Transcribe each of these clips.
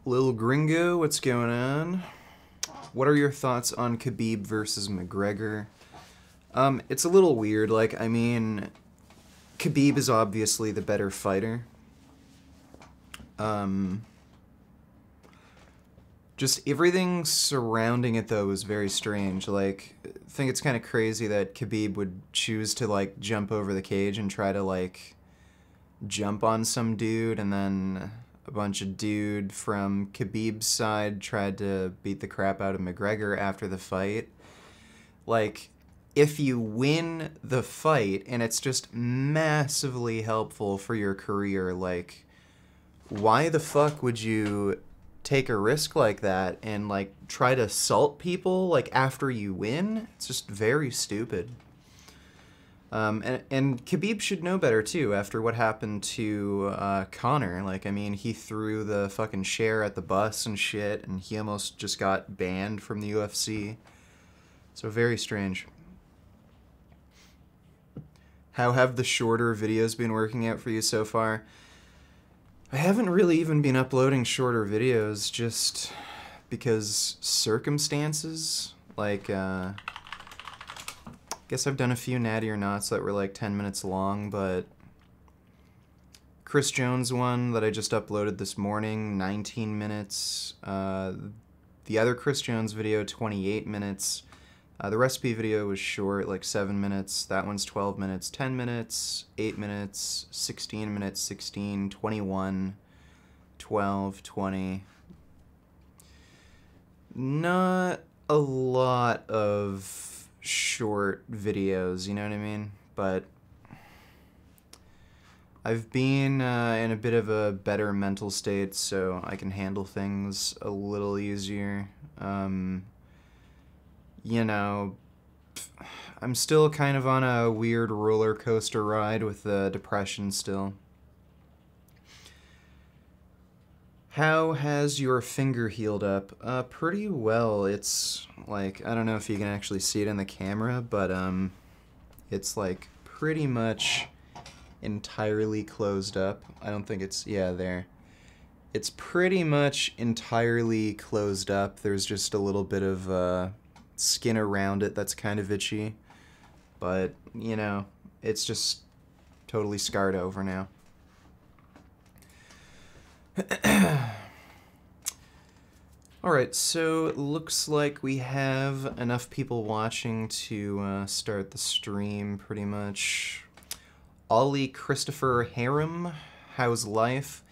Lil Gringo, what's going on? What are your thoughts on Khabib versus McGregor? It's a little weird. Like, I mean, Khabib is obviously the better fighter. Just everything surrounding it, though, is very strange. Like, I think it's kind of crazy that Khabib would choose to, like, jump over the cage and try to, like, jump on some dude, and then a bunch of dude from Khabib's side tried to beat the crap out of McGregor after the fight. Like, if you win the fight and it's just massively helpful for your career, like, why the fuck would you take a risk like that and, like, try to assault people, like, after you win? It's just very stupid. And Khabib should know better, too, after what happened to Conor. Like, I mean, he threw the fucking chair at the bus and shit, and he almost just got banned from the UFC. So very strange. How have the shorter videos been working out for you so far? I haven't really even been uploading shorter videos, just because circumstances. Like, guess I've done a few Natty or Nots that were like 10 minutes long, but Chris Jones one that I just uploaded this morning, 19 minutes. The other Chris Jones video, 28 minutes. The recipe video was short, like 7 minutes. That one's 12 minutes, 10 minutes, 8 minutes, 16 minutes, 16, 21, 12, 20. Not a lot of short videos, you know what I mean? But I've been in a bit of a better mental state, so I can handle things a little easier. You know, I'm still kind of on a weird roller coaster ride with the depression still. How has your finger healed up? Pretty well. It's like, I don't know if you can actually see it in the camera, but it's like pretty much entirely closed up. I don't think it's, yeah, there. It's pretty much entirely closed up. There's just a little bit of skin around it that's kind of itchy, but you know, it's just totally scarred over now. Alright, so it looks like we have enough people watching to start the stream, pretty much. Ollie Christopher Harem, how's life?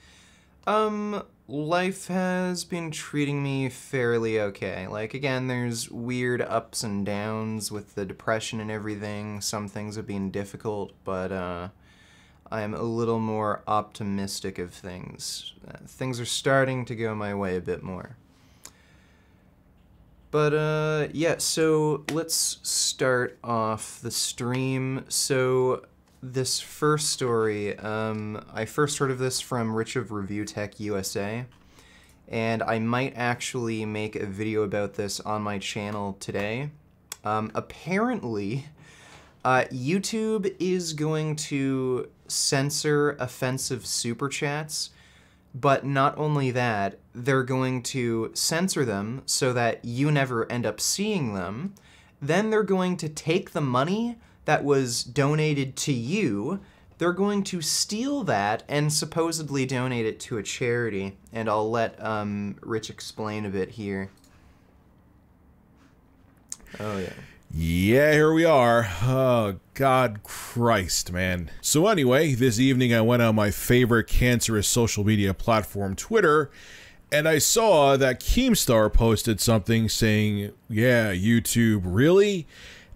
Life has been treating me fairly okay. Like, again, there's weird ups and downs with the depression and everything. Some things have been difficult, but, I'm a little more optimistic of things. Things are starting to go my way a bit more. But, yeah, so let's start off the stream. So, this first story, I first heard of this from Rich of Review Tech USA, and I might actually make a video about this on my channel today. Apparently, YouTube is going to censor offensive super chats, but not only that, they're going to censor them so that you never end up seeing them. Then they're going to take the money that was donated to you, they're going to steal that and supposedly donate it to a charity. And I'll let Rich explain a bit here. Oh, yeah. Yeah, here we are. Oh, God Christ, man. So anyway, this evening I went on my favorite cancerous social media platform, Twitter, and I saw that Keemstar posted something saying, yeah, YouTube, really?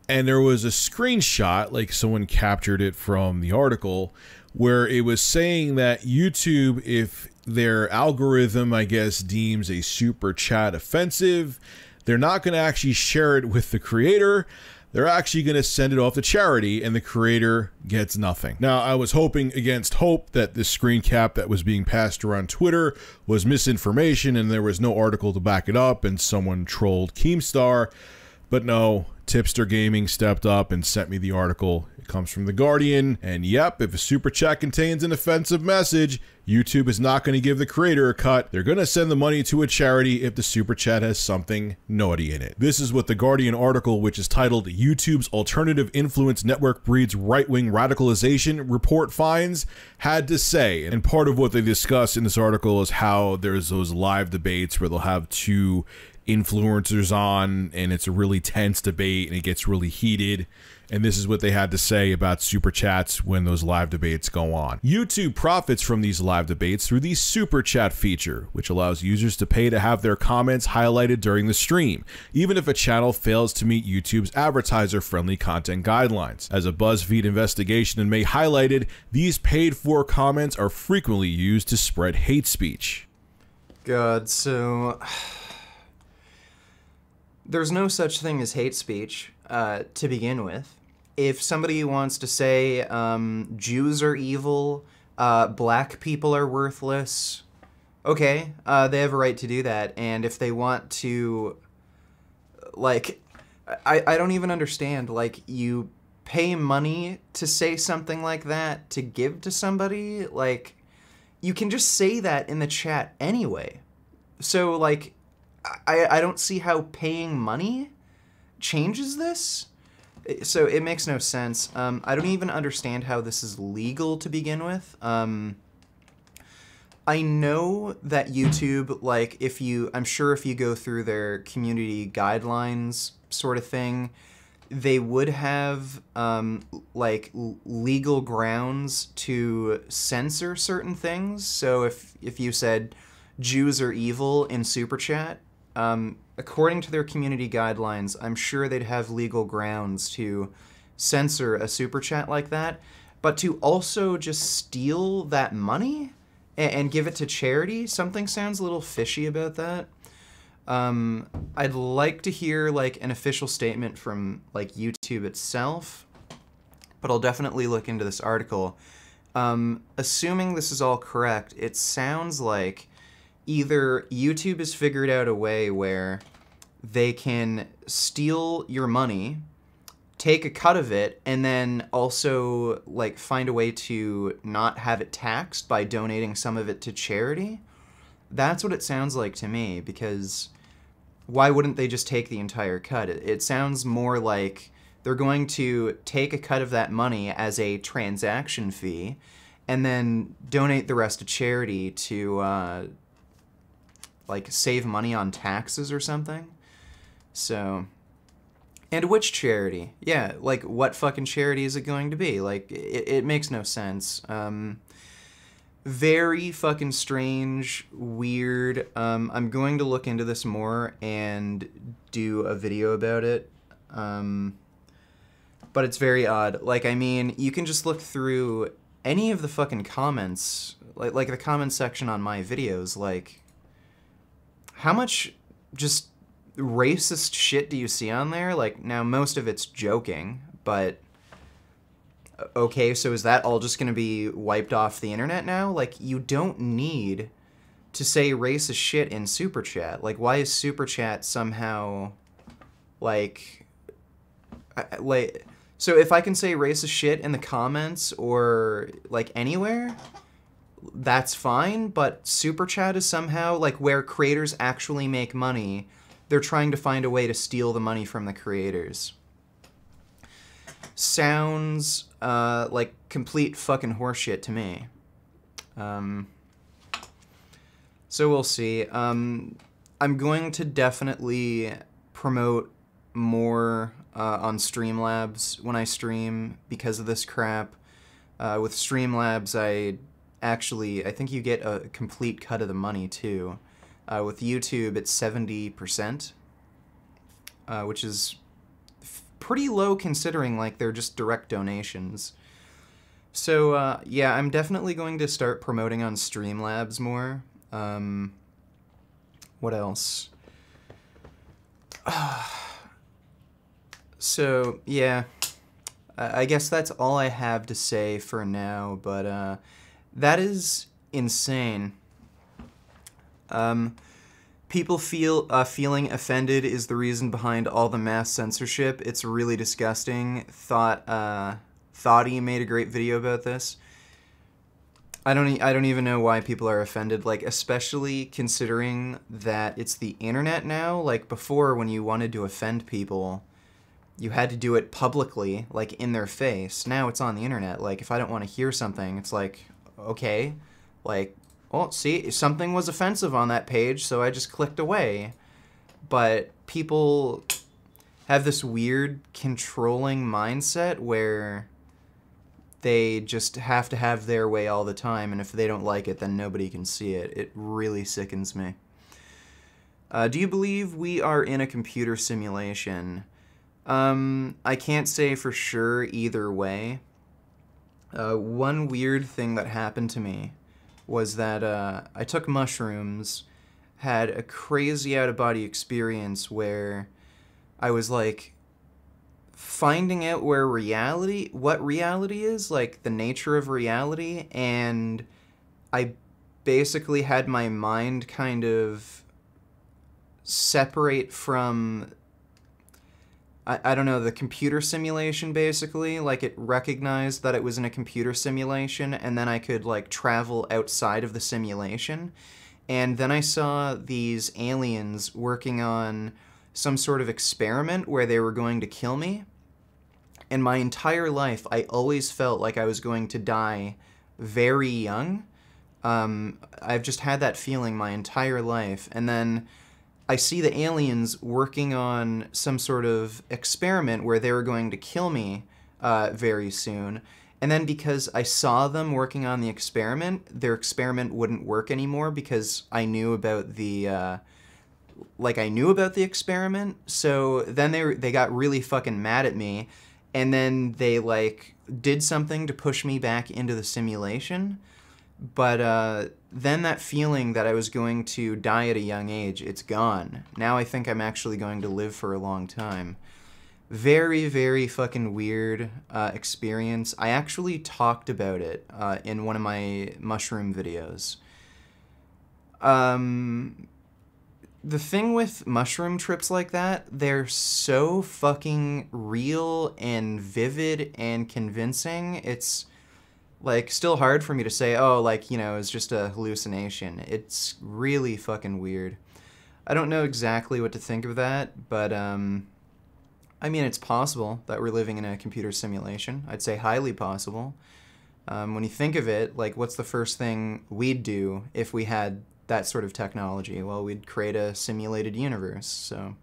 And there was a screenshot, like someone captured it from the article, where it was saying that YouTube, if their algorithm, I guess, deems a super chat offensive, they're not going to actually share it with the creator. They're actually going to send it off to charity, and the creator gets nothing. Now, I was hoping against hope that this screen cap that was being passed around Twitter was misinformation and there was no article to back it up and someone trolled Keemstar. But no, Tipster Gaming stepped up and sent me the article. It comes from The Guardian, and yep, if a super chat contains an offensive message, YouTube is not going to give the creator a cut. They're going to send the money to a charity if the super chat has something naughty in it. This is what The Guardian article, which is titled YouTube's Alternative Influence Network Breeds Right-Wing Radicalization Report Finds, had to say. And part of what they discuss in this article is how there's those live debates where they'll have two influencers on and it's a really tense debate and it gets really heated, and this is what they had to say about super chats when those live debates go on. YouTube profits from these live debates through the super chat feature, which allows users to pay to have their comments highlighted during the stream, even if a channel fails to meet YouTube's advertiser-friendly content guidelines. As a BuzzFeed investigation in May highlighted, these paid-for comments are frequently used to spread hate speech. God, so there's no such thing as hate speech, to begin with. If somebody wants to say Jews are evil, black people are worthless, okay, they have a right to do that. And if they want to, like, I don't even understand, like, you pay money to say something like that to give to somebody, like, you can just say that in the chat anyway. So, like, I don't see how paying money changes this. So it makes no sense. I don't even understand how this is legal to begin with. I know that YouTube, like, I'm sure if you go through their community guidelines sort of thing, they would have, like, legal grounds to censor certain things. So if you said Jews are evil in Super Chat, according to their community guidelines, I'm sure they'd have legal grounds to censor a super chat like that. But to also just steal that money and give it to charity, something sounds a little fishy about that. I'd like to hear, like, an official statement from, like, YouTube itself, but I'll definitely look into this article. Assuming this is all correct, it sounds like either YouTube has figured out a way where they can steal your money, take a cut of it, and then also, like, find a way to not have it taxed by donating some of it to charity. That's what it sounds like to me, because why wouldn't they just take the entire cut? It sounds more like they're going to take a cut of that money as a transaction fee and then donate the rest to charity to, like, save money on taxes or something. So, and which charity? Yeah, like, what fucking charity is it going to be? Like, it makes no sense. Very fucking strange, weird. I'm going to look into this more and do a video about it. But it's very odd. Like, I mean, you can just look through any of the fucking comments, like the comment section on my videos, like, how much just racist shit do you see on there? Like, now most of it's joking, but okay, so is that all just going to be wiped off the internet now? Like, you don't need to say racist shit in Super Chat. Like, why is Super Chat somehow, like, so if I can say racist shit in the comments or, like, anywhere, that's fine, but Super Chat is somehow, like, where creators actually make money, they're trying to find a way to steal the money from the creators. Sounds, like complete fucking horseshit to me. So we'll see. I'm going to definitely promote more on Streamlabs when I stream because of this crap. With Streamlabs, I think you get a complete cut of the money too. With YouTube, it's 70%, which is pretty low considering like they're just direct donations. So yeah, I'm definitely going to start promoting on Streamlabs more. What else? So yeah, I guess that's all I have to say for now, but that is insane. People feeling offended is the reason behind all the mass censorship. It's really disgusting. Thoughty made a great video about this. I don't even know why people are offended, like, especially considering that it's the internet now. Like, before, when you wanted to offend people, you had to do it publicly, like, in their face. Now it's on the internet. Like, if I don't want to hear something, it's like, okay, like, well, see, something was offensive on that page, so I just clicked away. But people have this weird controlling mindset where they just have to have their way all the time, and if they don't like it, then nobody can see it. It really sickens me. Do you believe we are in a computer simulation? I can't say for sure either way. One weird thing that happened to me was that I took mushrooms, had a crazy out-of-body experience where I was like finding out what reality is, like the nature of reality, and I basically had my mind kind of separate from, I don't know, the computer simulation, basically. Like, it recognized that it was in a computer simulation, and then I could, like, travel outside of the simulation. And then I saw these aliens working on some sort of experiment where they were going to kill me. And my entire life, I always felt like I was going to die very young. I've just had that feeling my entire life. And then I see the aliens working on some sort of experiment where they were going to kill me very soon. And then because I saw them working on the experiment, their experiment wouldn't work anymore because I knew about the experiment. So then they got really fucking mad at me, and then they like did something to push me back into the simulation. But then that feeling that I was going to die at a young age, it's gone. Now I think I'm actually going to live for a long time. Very, very fucking weird experience. I actually talked about it in one of my mushroom videos. The thing with mushroom trips like that, they're so fucking real and vivid and convincing. It's like still hard for me to say, oh, like, you know, it's just a hallucination. It's really fucking weird. I don't know exactly what to think of that, but I mean, it's possible that we're living in a computer simulation. I'd say highly possible. When you think of it, like, what's the first thing we'd do if we had that sort of technology? Well, we'd create a simulated universe, so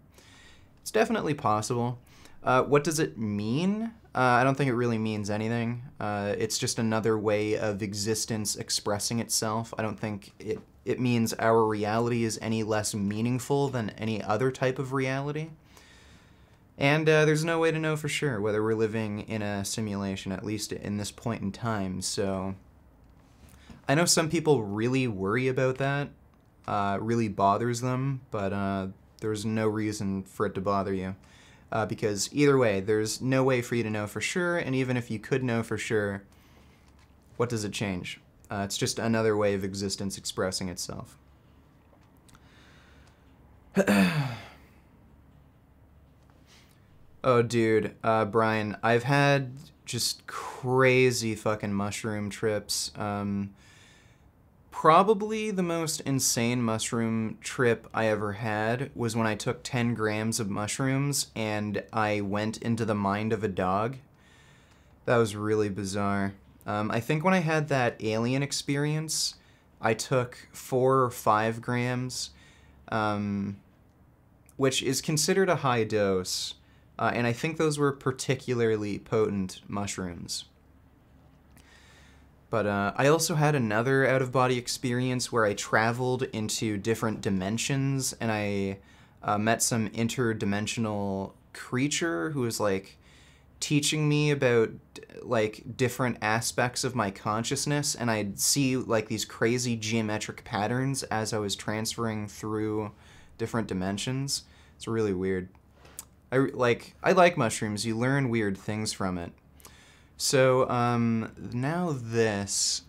it's definitely possible. What does it mean? I don't think it really means anything. It's just another way of existence expressing itself. I don't think it means our reality is any less meaningful than any other type of reality. And there's no way to know for sure whether we're living in a simulation, at least in this point in time. So I know some people really worry about that, really bothers them, but there's no reason for it to bother you. Because either way, there's no way for you to know for sure, and even if you could know for sure, what does it change? It's just another way of existence expressing itself. Oh, dude, Brian, I've had just crazy fucking mushroom trips. Probably the most insane mushroom trip I ever had was when I took 10 grams of mushrooms and I went into the mind of a dog. That was really bizarre. I think when I had that alien experience, I took 4 or 5 grams, which is considered a high dose. and I think those were particularly potent mushrooms. But I also had another out-of-body experience where I traveled into different dimensions, and I met some interdimensional creature who was like teaching me about like different aspects of my consciousness, and I'd see like these crazy geometric patterns as I was transferring through different dimensions. It's really weird. I like mushrooms. You learn weird things from it. So now this.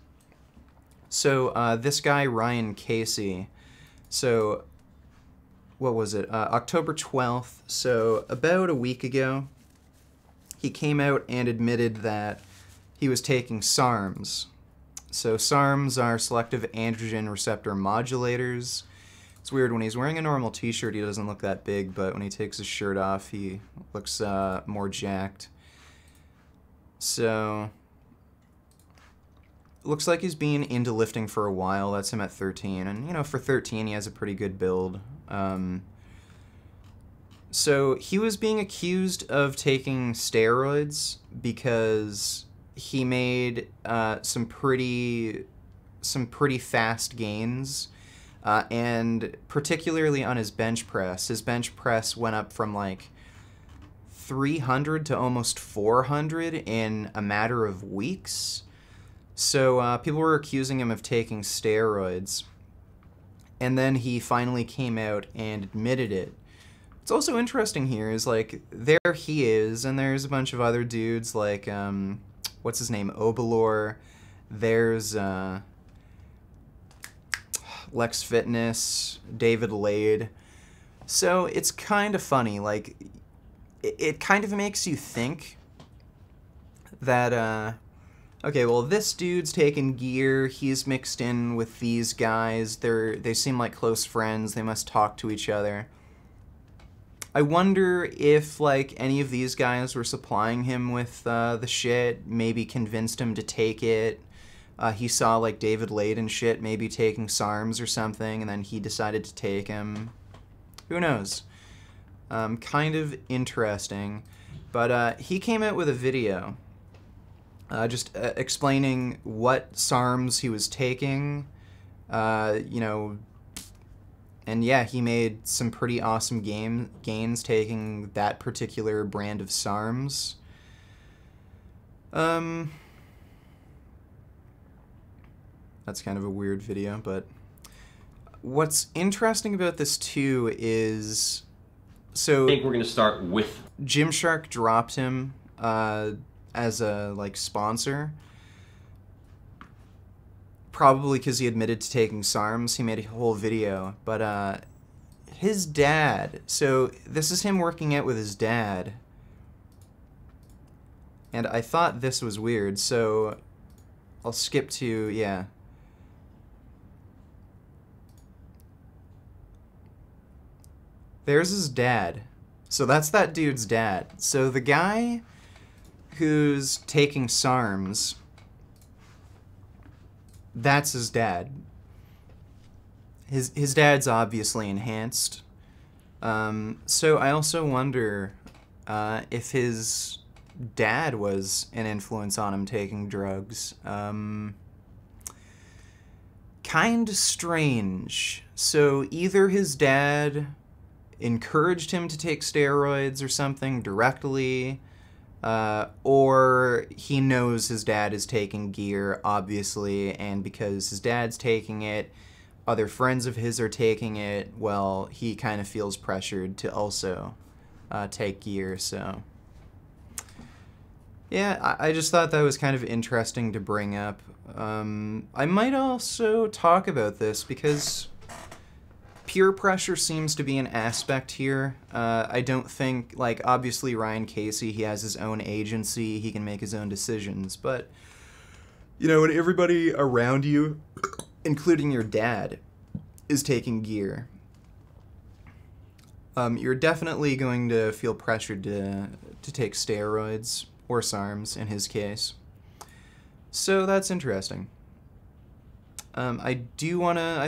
So this guy Ryan Casey. So what was it? October 12th. So about a week ago, he came out and admitted that he was taking SARMs. So SARMs are selective androgen receptor modulators. It's weird, when he's wearing a normal t-shirt he doesn't look that big, but when he takes his shirt off he looks more jacked. So looks like he's been into lifting for a while. That's him at 13, and you know, for 13 he has a pretty good build. So he was being accused of taking steroids because he made some pretty fast gains, and particularly on his bench press. His bench press went up from like 300 to almost 400 in a matter of weeks. So people were accusing him of taking steroids, and then he finally came out and admitted it. What's also interesting here is, like, there he is, and there's a bunch of other dudes, like, what's his name, Obalor, there's, Lex Fitness, David Lade. So it's kind of funny, like, it kind of makes you think that, okay, well, this dude's taking gear, he's mixed in with these guys, they seem like close friends, they must talk to each other. I wonder if, like, any of these guys were supplying him with the shit, maybe convinced him to take it. He saw, like, David Lade and shit maybe taking SARMs or something, and then he decided to take him. Who knows? Kind of interesting. But he came out with a video just explaining what SARMs he was taking, you know. And yeah, he made some pretty awesome gains taking that particular brand of SARMs. That's kind of a weird video, but what's interesting about this too is, so I think we're gonna start with Gymshark dropped him as a like sponsor. Probably because he admitted to taking SARMs. He made a whole video. But his dad, so this is him working out with his dad. And I thought this was weird, so I'll skip to, yeah. There's his dad. So that's that dude's dad. So the guy who's taking SARMs, that's his dad. His dad's obviously enhanced. So I also wonder if his dad was an influence on him taking drugs. Kind of strange. So either his dad encouraged him to take steroids or something directly, or he knows his dad is taking gear, obviously, and because his dad's taking it, other friends of his are taking it, well, he kind of feels pressured to also take gear, so. Yeah, I just thought that was kind of interesting to bring up. I might also talk about this because peer pressure seems to be an aspect here. I don't think, like, obviously Ryan Casey, he has his own agency, he can make his own decisions, but, you know, when everybody around you, including your dad, is taking gear, you're definitely going to feel pressured to take steroids, or SARMs in his case. So that's interesting. I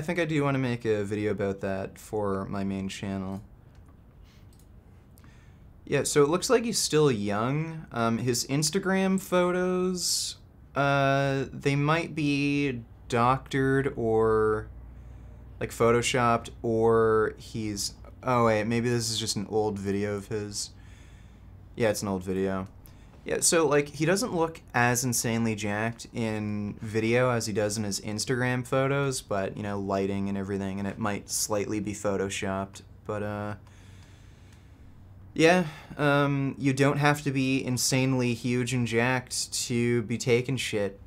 think I do want to make a video about that for my main channel. Yeah, so it looks like he's still young. His Instagram photos, they might be doctored or like photoshopped, or he's... Oh wait, maybe this is just an old video of his. Yeah, it's an old video. Yeah, so like he doesn't look as insanely jacked in video as he does in his Instagram photos, but you know, lighting and everything, and it might slightly be photoshopped, but yeah, you don't have to be insanely huge and jacked to be taking shit.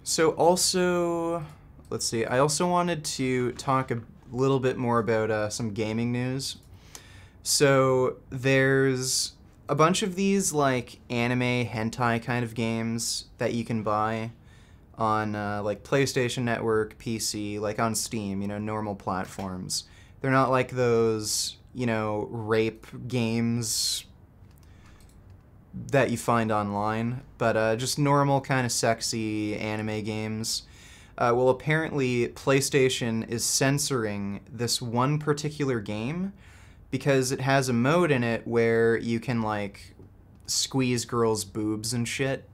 So also, let's see, I also wanted to talk a little bit more about some gaming news. So there's a bunch of these like anime hentai kind of games that you can buy on like PlayStation Network, PC, like on Steam, you know, normal platforms. They're not like those, you know, rape games that you find online, but just normal kind of sexy anime games. Well, apparently PlayStation is censoring this one particular game because it has a mode in it where you can like squeeze girls' boobs and shit.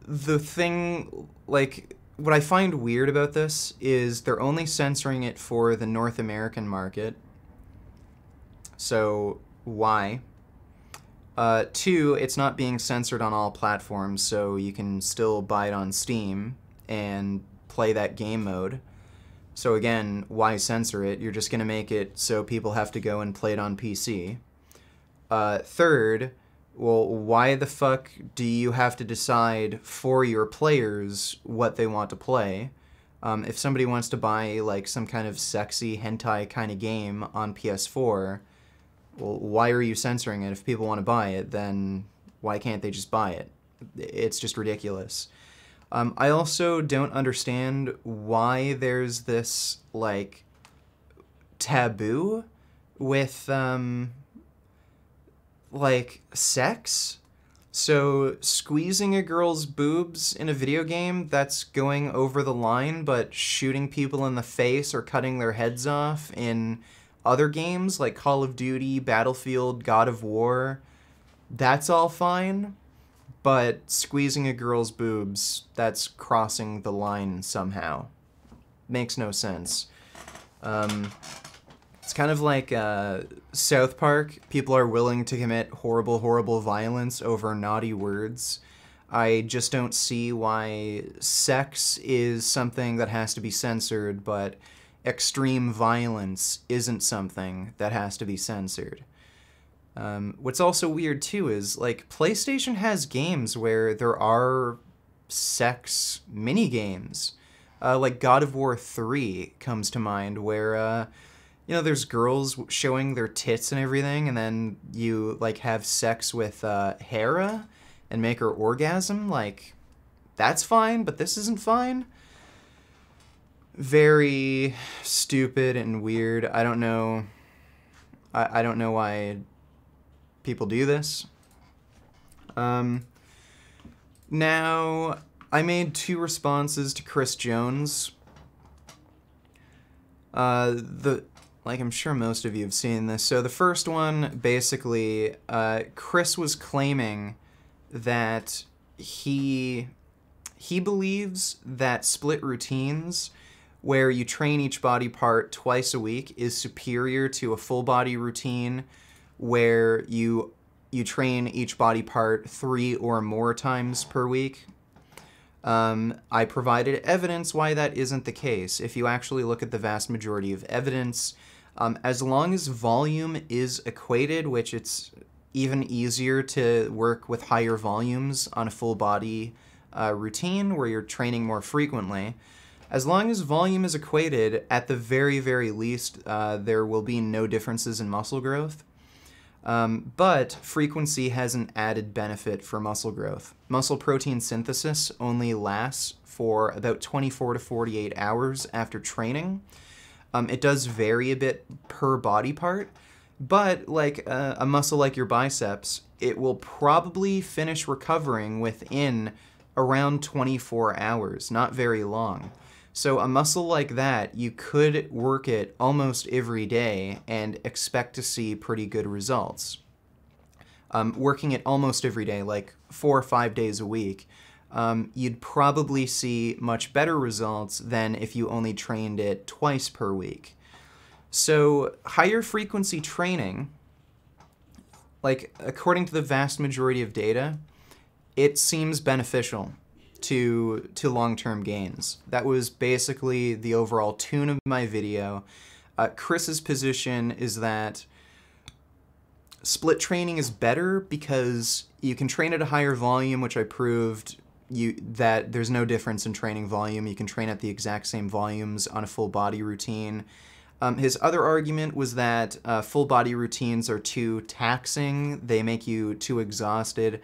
The thing, like, what I find weird about this is they're only censoring it for the North American market. So, why? Two, it's not being censored on all platforms, so you can still buy it on Steam and play that game mode. So again, why censor it? You're just going to make it so people have to go and play it on PC. Third, well, why the fuck do you have to decide for your players what they want to play? If somebody wants to buy like some kind of sexy hentai kind of game on PS4, well, why are you censoring it? If people want to buy it, then why can't they just buy it? It's just ridiculous. I also don't understand why there's this, like, taboo with, like, sex. So, squeezing a girl's boobs in a video game, that's going over the line, but shooting people in the face or cutting their heads off in other games like Call of Duty, Battlefield, God of War, that's all fine, but squeezing a girl's boobs, that's crossing the line somehow. Makes no sense. It's kind of like South Park. People are willing to commit horrible, horrible violence over naughty words. I just don't see why sex is something that has to be censored, but extreme violence isn't something that has to be censored. What's also weird too is like PlayStation has games where there are sex mini games. Like God of War 3 comes to mind, where you know, there's girls showing their tits and everything, and then you like have sex with Hera and make her orgasm. Like, that's fine, but this isn't fine. Very stupid and weird. I don't know. I don't know why people do this. Now, I made 2 responses to Chris Jones. Like, I'm sure most of you have seen this. So the first one, basically, Chris was claiming that he believes that split routines, where you train each body part twice a week, is superior to a full body routine where you train each body part 3 or more times per week. I provided evidence why that isn't the case. If you actually look at the vast majority of evidence, as long as volume is equated, which it's even easier to work with higher volumes on a full body routine where you're training more frequently, as long as volume is equated, at the very, very least, there will be no differences in muscle growth. But frequency has an added benefit for muscle growth. Muscle protein synthesis only lasts for about 24 to 48 hours after training. It does vary a bit per body part, but like a muscle like your biceps, it will probably finish recovering within around 24 hours, not very long. So a muscle like that, you could work it almost every day and expect to see pretty good results. Working it almost every day, like 4 or 5 days a week, you'd probably see much better results than if you only trained it twice per week. So higher frequency training, like according to the vast majority of data, it seems beneficial to long-term gains. That was basically the overall tune of my video. Chris's position is that split training is better because you can train at a higher volume, which I proved that there's no difference in training volume. You can train at the exact same volumes on a full body routine. His other argument was that full body routines are too taxing. They make you too exhausted.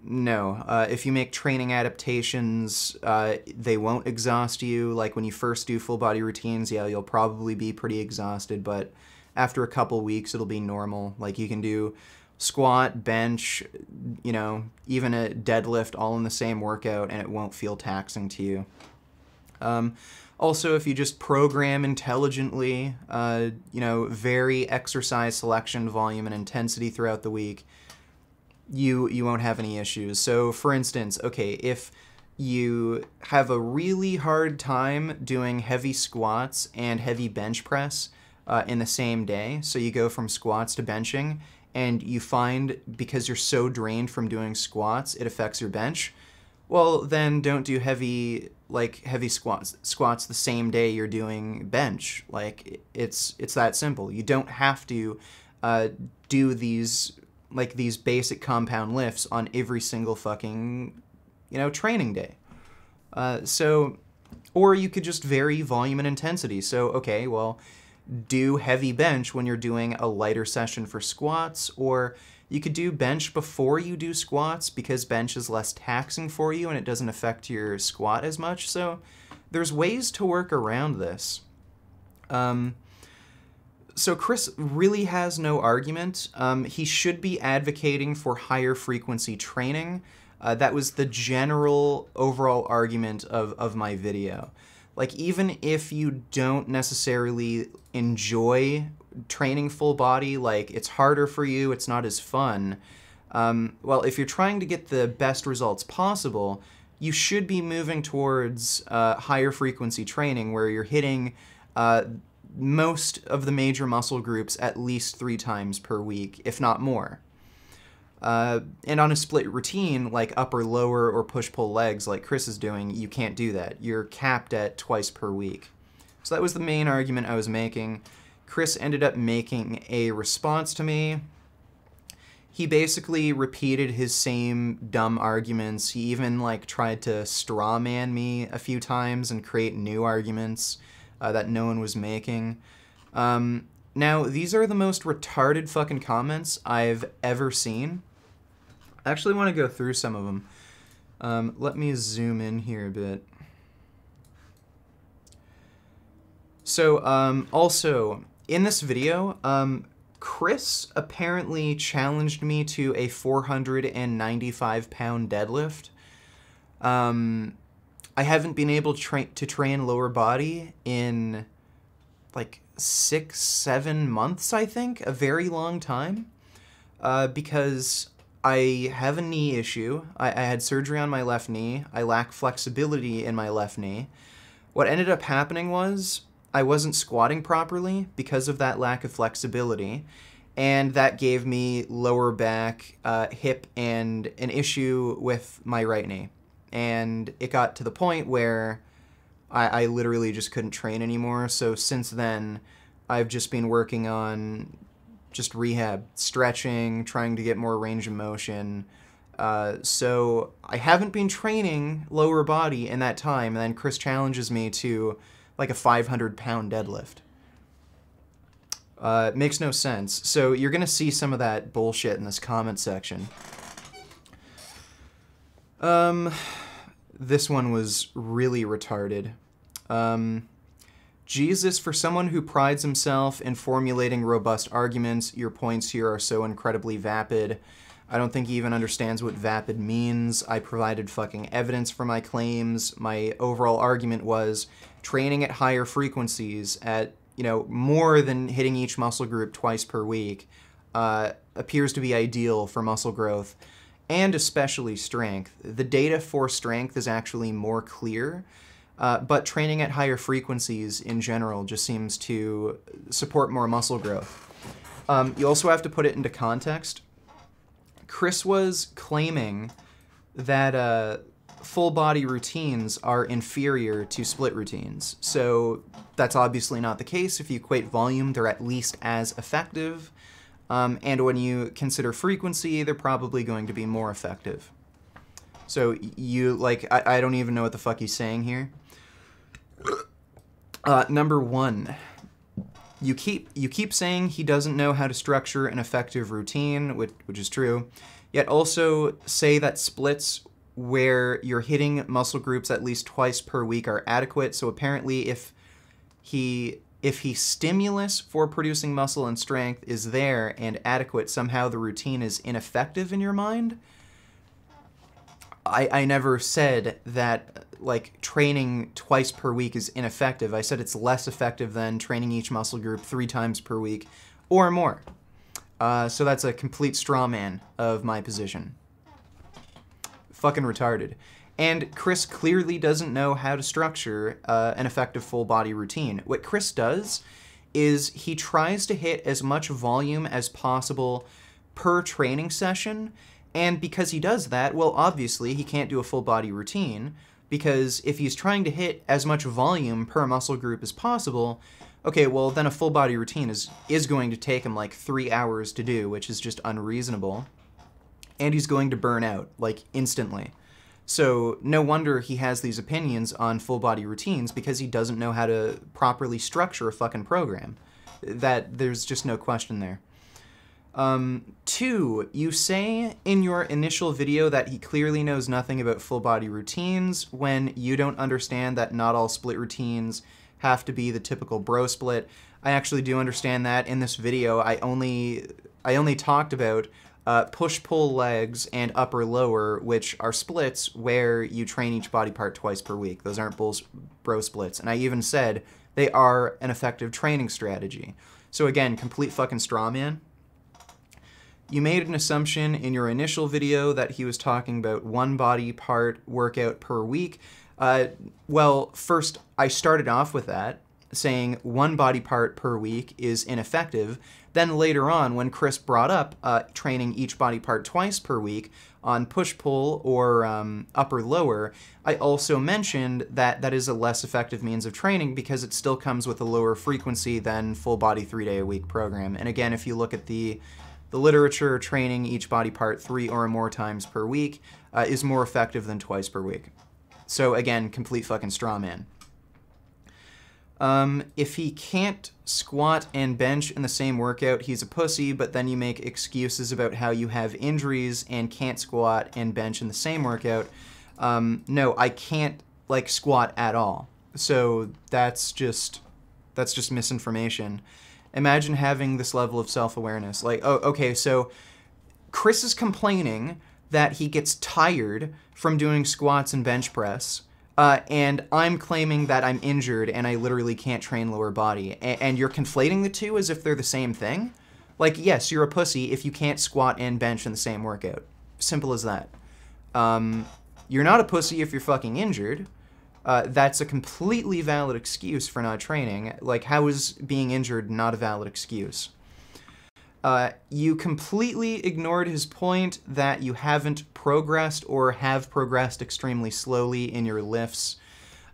No, if you make training adaptations, they won't exhaust you. Like when you first do full body routines, yeah, you'll probably be pretty exhausted, but after a couple weeks, it'll be normal. Like you can do squat, bench, you know, even a deadlift all in the same workout and it won't feel taxing to you. Also, if you just program intelligently, you know, vary exercise selection, volume, and intensity throughout the week, you won't have any issues. So for instance, okay, if you have a really hard time doing heavy squats and heavy bench press in the same day, so you go from squats to benching, and you find because you're so drained from doing squats, it affects your bench, well, then don't do heavy squats the same day you're doing bench. Like, it's that simple. You don't have to do these basic compound lifts on every single fucking, you know, training day. Or you could just vary volume and intensity. So, okay, well, do heavy bench when you're doing a lighter session for squats, or you could do bench before you do squats because bench is less taxing for you and it doesn't affect your squat as much. So there's ways to work around this. So Chris really has no argument. He should be advocating for higher frequency training. That was the general overall argument of my video. Like, even if you don't necessarily enjoy training full body, like it's harder for you, it's not as fun, well, if you're trying to get the best results possible, you should be moving towards higher frequency training where you're hitting most of the major muscle groups at least 3 times per week, if not more. And on a split routine, like upper, lower, or push-pull legs like Chris is doing, you can't do that. You're capped at twice per week. So that was the main argument I was making. Chris ended up making a response to me. He basically repeated his same dumb arguments. He even tried to straw man me a few times and create new arguments that no one was making. Now, these are the most retarded fucking comments I've ever seen. I actually want to go through some of them. Let me zoom in here a bit. So, also, in this video, Chris apparently challenged me to a 495-pound deadlift. I haven't been able to train lower body in, 6-7 months, I think, a very long time, because I have a knee issue. I had surgery on my left knee. I lack flexibility in my left knee. What ended up happening was I wasn't squatting properly because of that lack of flexibility, and that gave me lower back, hip, and an issue with my right knee. And it got to the point where I literally just couldn't train anymore. So since then, I've just been working on just rehab, stretching, trying to get more range of motion. So I haven't been training lower body in that time, and then Chris challenges me to a 500-pound deadlift. It makes no sense. So you're gonna see some of that bullshit in this comment section. This one was really retarded. Jesus, for someone who prides himself in formulating robust arguments, your points here are so incredibly vapid. I don't think he even understands what vapid means. I provided fucking evidence for my claims. My overall argument was training at higher frequencies at, you know, more than hitting each muscle group twice per week appears to be ideal for muscle growth and especially strength. The data for strength is actually more clear, but training at higher frequencies in general just seems to support more muscle growth. You also have to put it into context. Chris was claiming that full body routines are inferior to split routines. So that's obviously not the case. If you equate volume, they're at least as effective. And when you consider frequency, they're probably going to be more effective. So you, like, I don't even know what the fuck he's saying here. Number one. You keep saying he doesn't know how to structure an effective routine, which is true, yet also say that splits where you're hitting muscle groups at least twice per week are adequate. So apparently if he stimulus for producing muscle and strength is there and adequate, somehow the routine is ineffective in your mind. I never said that, like, training twice per week is ineffective. I said it's less effective than training each muscle group 3 times per week or more. So that's a complete straw man of my position. Fucking retarded. And Chris clearly doesn't know how to structure an effective full body routine. What Chris does is he tries to hit as much volume as possible per training session. And because he does that, well, obviously he can't do a full body routine, because if he's trying to hit as much volume per muscle group as possible, okay, well, then a full body routine is going to take him like 3 hours to do, which is just unreasonable. And he's going to burn out, like, instantly. So no wonder he has these opinions on full body routines, because he doesn't know how to properly structure a fucking program. There's just no question there. 2, you say in your initial video that he clearly knows nothing about full body routines when you don't understand that not all split routines have to be the typical bro split. I actually do understand that. In this video, I only talked about push-pull legs and upper-lower, which are splits where you train each body part twice per week. Those aren't bro splits. And I even said they are an effective training strategy. So again, complete fucking straw man. You made an assumption in your initial video that he was talking about 1 body part workout per week. Well, first, I started off with that, saying 1 body part per week is ineffective. Then later on, when Chris brought up training each body part twice per week on push-pull or upper-lower, I also mentioned that that is a less effective means of training because it still comes with a lower frequency than full-body 3-day-a-week program. And again, if you look at the literature, training each body part 3 or more times per week is more effective than twice per week. So again, complete fucking straw man. If he can't squat and bench in the same workout, he's a pussy, but then you make excuses about how you have injuries and can't squat and bench in the same workout. No, I can't, like, squat at all. So that's just misinformation. Imagine having this level of self-awareness. Like, oh, okay, so Chris is complaining that he gets tired from doing squats and bench press, and I'm claiming that I'm injured and I literally can't train lower body. And you're conflating the two as if they're the same thing? Like, yes, you're a pussy if you can't squat and bench in the same workout. Simple as that. You're not a pussy if you're fucking injured. That's a completely valid excuse for not training. Like, how is being injured not a valid excuse? You completely ignored his point that you haven't progressed or have progressed extremely slowly in your lifts.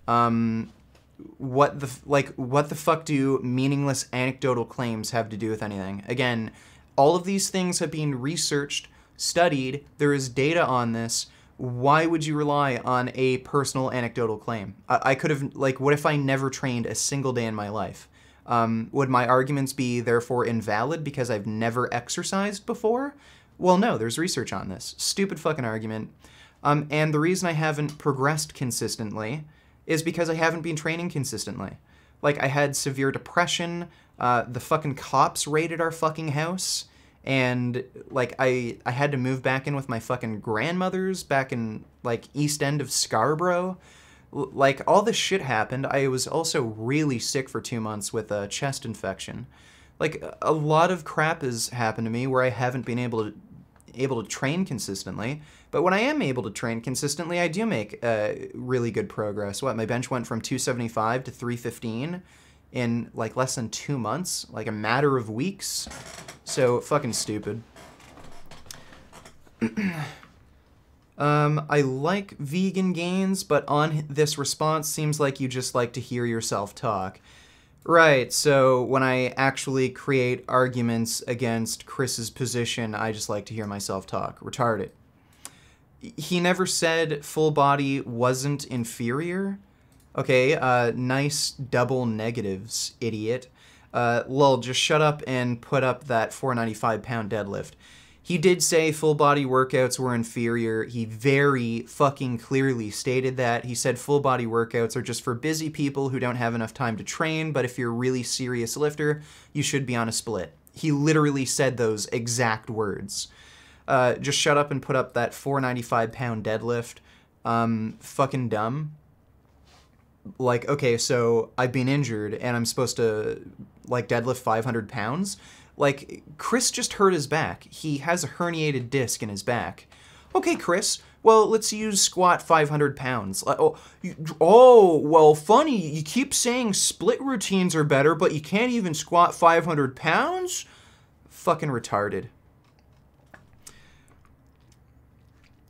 What the fuck do meaningless anecdotal claims have to do with anything? Again, all of these things have been researched, studied, there is data on this. Why would you rely on a personal anecdotal claim? I could have, like, what if I never trained a single day in my life? Would my arguments be therefore invalid because I've never exercised before? Well, no, there's research on this. Stupid fucking argument. And the reason I haven't progressed consistently is because I haven't been training consistently. Like, I had severe depression, the fucking cops raided our fucking house, And, like, I had to move back in with my fucking grandmother's back in, like, East End of Scarborough. Like, all this shit happened. I was also really sick for 2 months with a chest infection. Like, a lot of crap has happened to me where I haven't been able to train consistently. But when I am able to train consistently, I do make really good progress. My bench went from 275 to 315 in, like, less than 2 months. Like, a matter of weeks. So, fucking stupid. I like vegan gains, but on this response seems like you just like to hear yourself talk. Right, so when I actually create arguments against Chris's position, I just like to hear myself talk. Retarded. He never said full body wasn't inferior. Okay, nice double negatives, idiot. Lol, just shut up and put up that 495-pound deadlift. He did say full body workouts were inferior. He very fucking clearly stated that. He said full body workouts are just for busy people who don't have enough time to train, but if you're a really serious lifter, you should be on a split. He literally said those exact words. Just shut up and put up that 495-pound deadlift. Fucking dumb. Like, okay, so I've been injured and I'm supposed to, like, deadlift 500 pounds? Like, Chris just hurt his back. He has a herniated disc in his back. Okay, Chris, well, let's use squat 500 pounds. Well, funny, you keep saying split routines are better, but you can't even squat 500 pounds? Fucking retarded.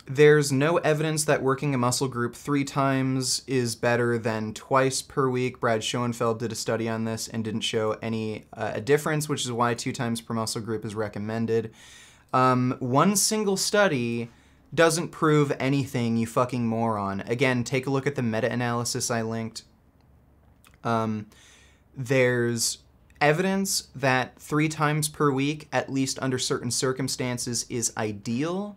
There's no evidence that working a muscle group 3 times is better than twice per week. Brad Schoenfeld did a study on this and didn't show any a difference, which is why 2 times per muscle group is recommended. One single study doesn't prove anything, you fucking moron. Again, take a look at the meta-analysis I linked. There's evidence that 3 times per week, at least under certain circumstances, is ideal.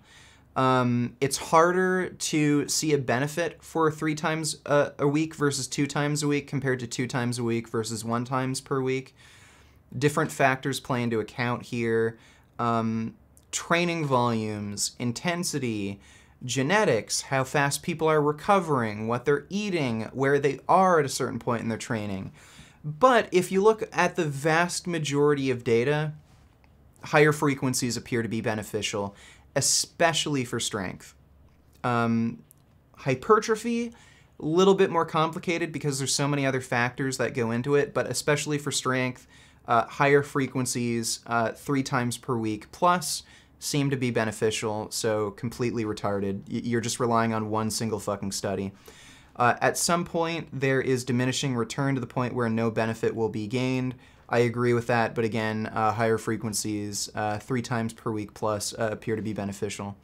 It's harder to see a benefit for 3 times a week versus 2 times a week compared to 2 times a week versus 1 times per week. Different factors play into account here. Training volumes, intensity, genetics, how fast people are recovering, what they're eating, where they are at a certain point in their training. But if you look at the vast majority of data, higher frequencies appear to be beneficial, especially for strength. Hypertrophy, a little bit more complicated because there's so many other factors that go into it, but especially for strength, higher frequencies 3 times per week plus seem to be beneficial, so completely retarded. You're just relying on one single fucking study. At some point, there is diminishing return to the point where no benefit will be gained. I agree with that, but again, higher frequencies, 3 times per week plus, appear to be beneficial.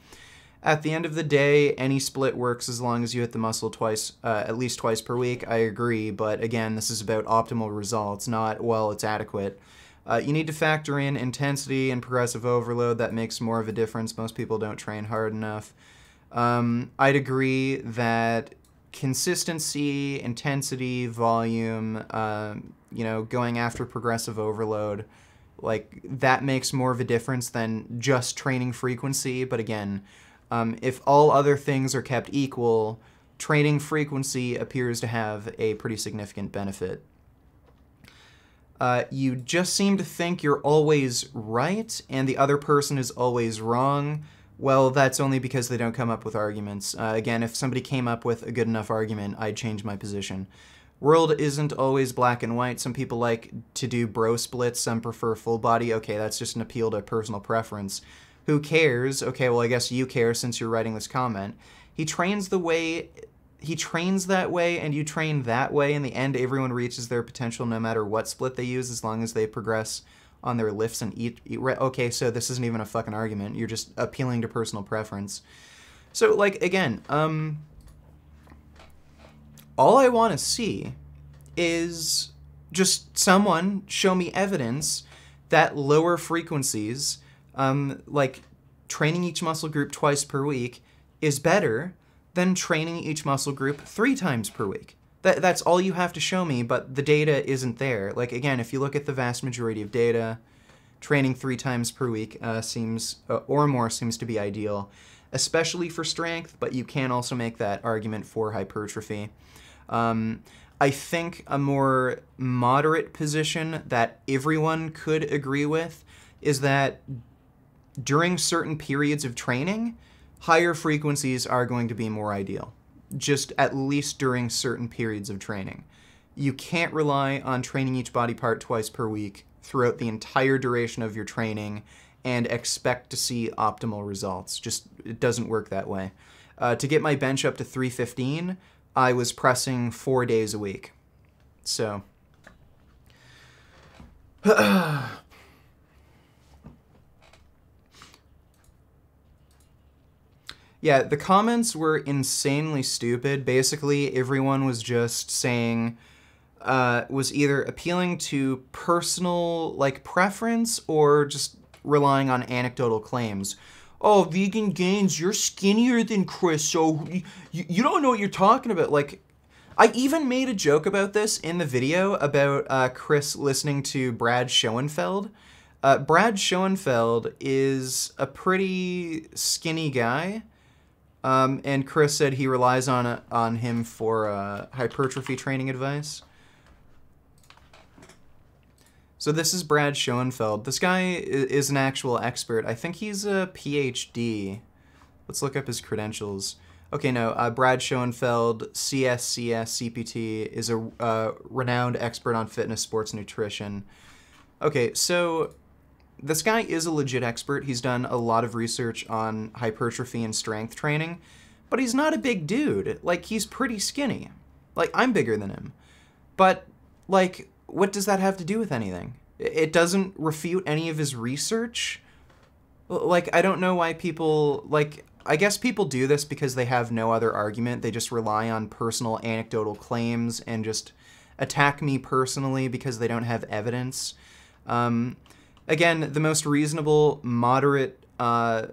At the end of the day, any split works as long as you hit the muscle twice, at least twice per week. I agree, but again, this is about optimal results, not, well, it's adequate. You need to factor in intensity and progressive overload. That makes more of a difference. Most people don't train hard enough. I'd agree that consistency, intensity, volume, going after progressive overload, like, that makes more of a difference than just training frequency. But again, if all other things are kept equal, training frequency appears to have a pretty significant benefit. You just seem to think you're always right and the other person is always wrong. Well, that's only because they don't come up with arguments. Again, if somebody came up with a good enough argument, I'd change my position. World isn't always black and white. Some people like to do bro splits, some prefer full body. Okay, that's just an appeal to personal preference. Who cares? Okay, well, I guess you care since you're writing this comment. He trains that way, and you train that way. In the end, everyone reaches their potential no matter what split they use, as long as they progress on their lifts and eat right. Okay, so this isn't even a fucking argument. You're just appealing to personal preference. So, like, again, all I want to see is just someone show me evidence that lower frequencies, like training each muscle group twice per week, is better than training each muscle group 3 times per week. That's all you have to show me, but the data isn't there. Like, again, if you look at the vast majority of data, training 3 times per week or more seems to be ideal, especially for strength, but you can also make that argument for hypertrophy. I think a more moderate position that everyone could agree with is that during certain periods of training, higher frequencies are going to be more ideal, just at least during certain periods of training. You can't rely on training each body part twice per week throughout the entire duration of your training and expect to see optimal results. Just, it doesn't work that way. To get my bench up to 315, I was pressing 4 days a week. So, yeah, the comments were insanely stupid. Basically, everyone was just saying, was either appealing to personal, like, preference or just relying on anecdotal claims. Oh, vegan gains, you're skinnier than Chris, so you don't know what you're talking about. Like, I even made a joke about this in the video about Chris listening to Brad Schoenfeld. Brad Schoenfeld is a pretty skinny guy, and Chris said he relies on him for hypertrophy training advice. So this is Brad Schoenfeld. This guy is an actual expert. I think he's a PhD. Let's look up his credentials. Okay, no, Brad Schoenfeld, CSCS CPT, is a renowned expert on fitness, sports, nutrition. Okay, so this guy is a legit expert. He's done a lot of research on hypertrophy and strength training, but he's not a big dude. Like, he's pretty skinny. Like, I'm bigger than him. But, like, what does that have to do with anything? It doesn't refute any of his research. Like, I don't know why people, like, I guess people do this because they have no other argument. They just rely on personal anecdotal claims and just attack me personally because they don't have evidence. Again, the most reasonable, moderate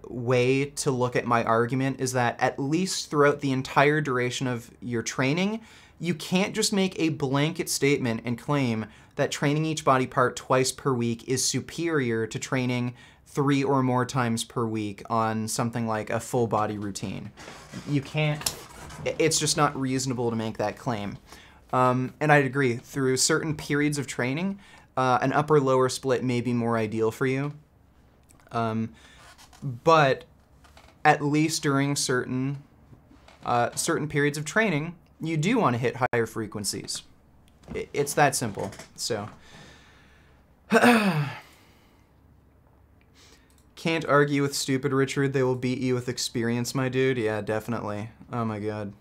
way to look at my argument is that at least throughout the entire duration of your training, you can't just make a blanket statement and claim that training each body part twice per week is superior to training 3 or more times per week on something like a full body routine. You can't, it's just not reasonable to make that claim. And I'd agree, through certain periods of training, an upper-lower split may be more ideal for you. But at least during certain periods of training, you do want to hit higher frequencies. It's that simple. So, can't argue with stupid Richard. They will beat you with experience, my dude. Yeah, definitely. Oh my god.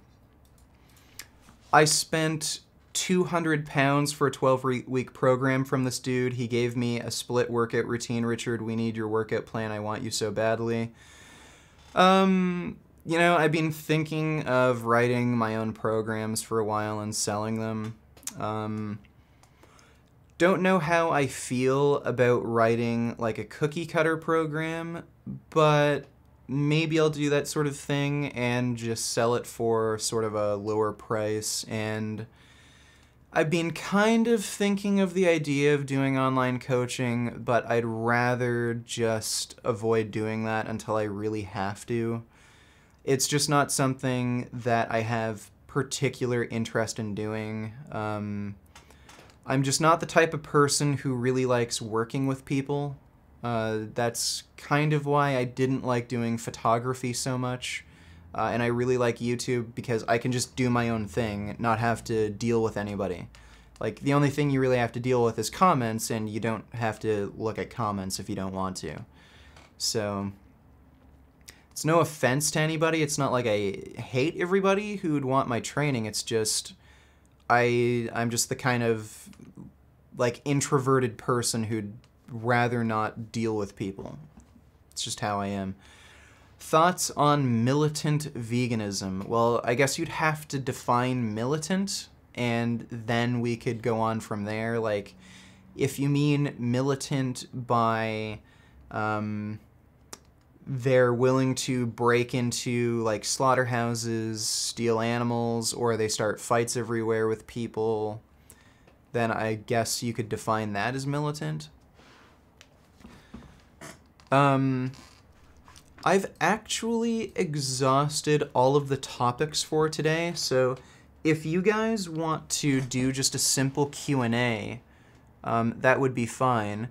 I spent 200 pounds for a 12-week program from this dude. He gave me a split workout routine. Richard, we need your workout plan. I want you so badly. You know, I've been thinking of writing my own programs for a while and selling them. Don't know how I feel about writing like a cookie cutter program, but maybe I'll do that sort of thing and just sell it for sort of a lower price. And I've been kind of thinking of the idea of doing online coaching, but I'd rather just avoid doing that until I really have to. It's just not something that I have particular interest in doing. I'm just not the type of person who really likes working with people. That's kind of why I didn't like doing photography so much. And I really like YouTube because I can just do my own thing, not have to deal with anybody. Like, the only thing you really have to deal with is comments, and you don't have to look at comments if you don't want to. So, it's no offense to anybody. It's not like I hate everybody who would want my training. It's just, I'm just the kind of, like, introverted person who'd rather not deal with people. It's just how I am. Thoughts on militant veganism? Well, I guess you'd have to define militant, and then we could go on from there. Like, if you mean militant by they're willing to break into, like, slaughterhouses, steal animals, or they start fights everywhere with people, then I guess you could define that as militant. I've actually exhausted all of the topics for today, so if you guys want to do just a simple Q&A, that would be fine.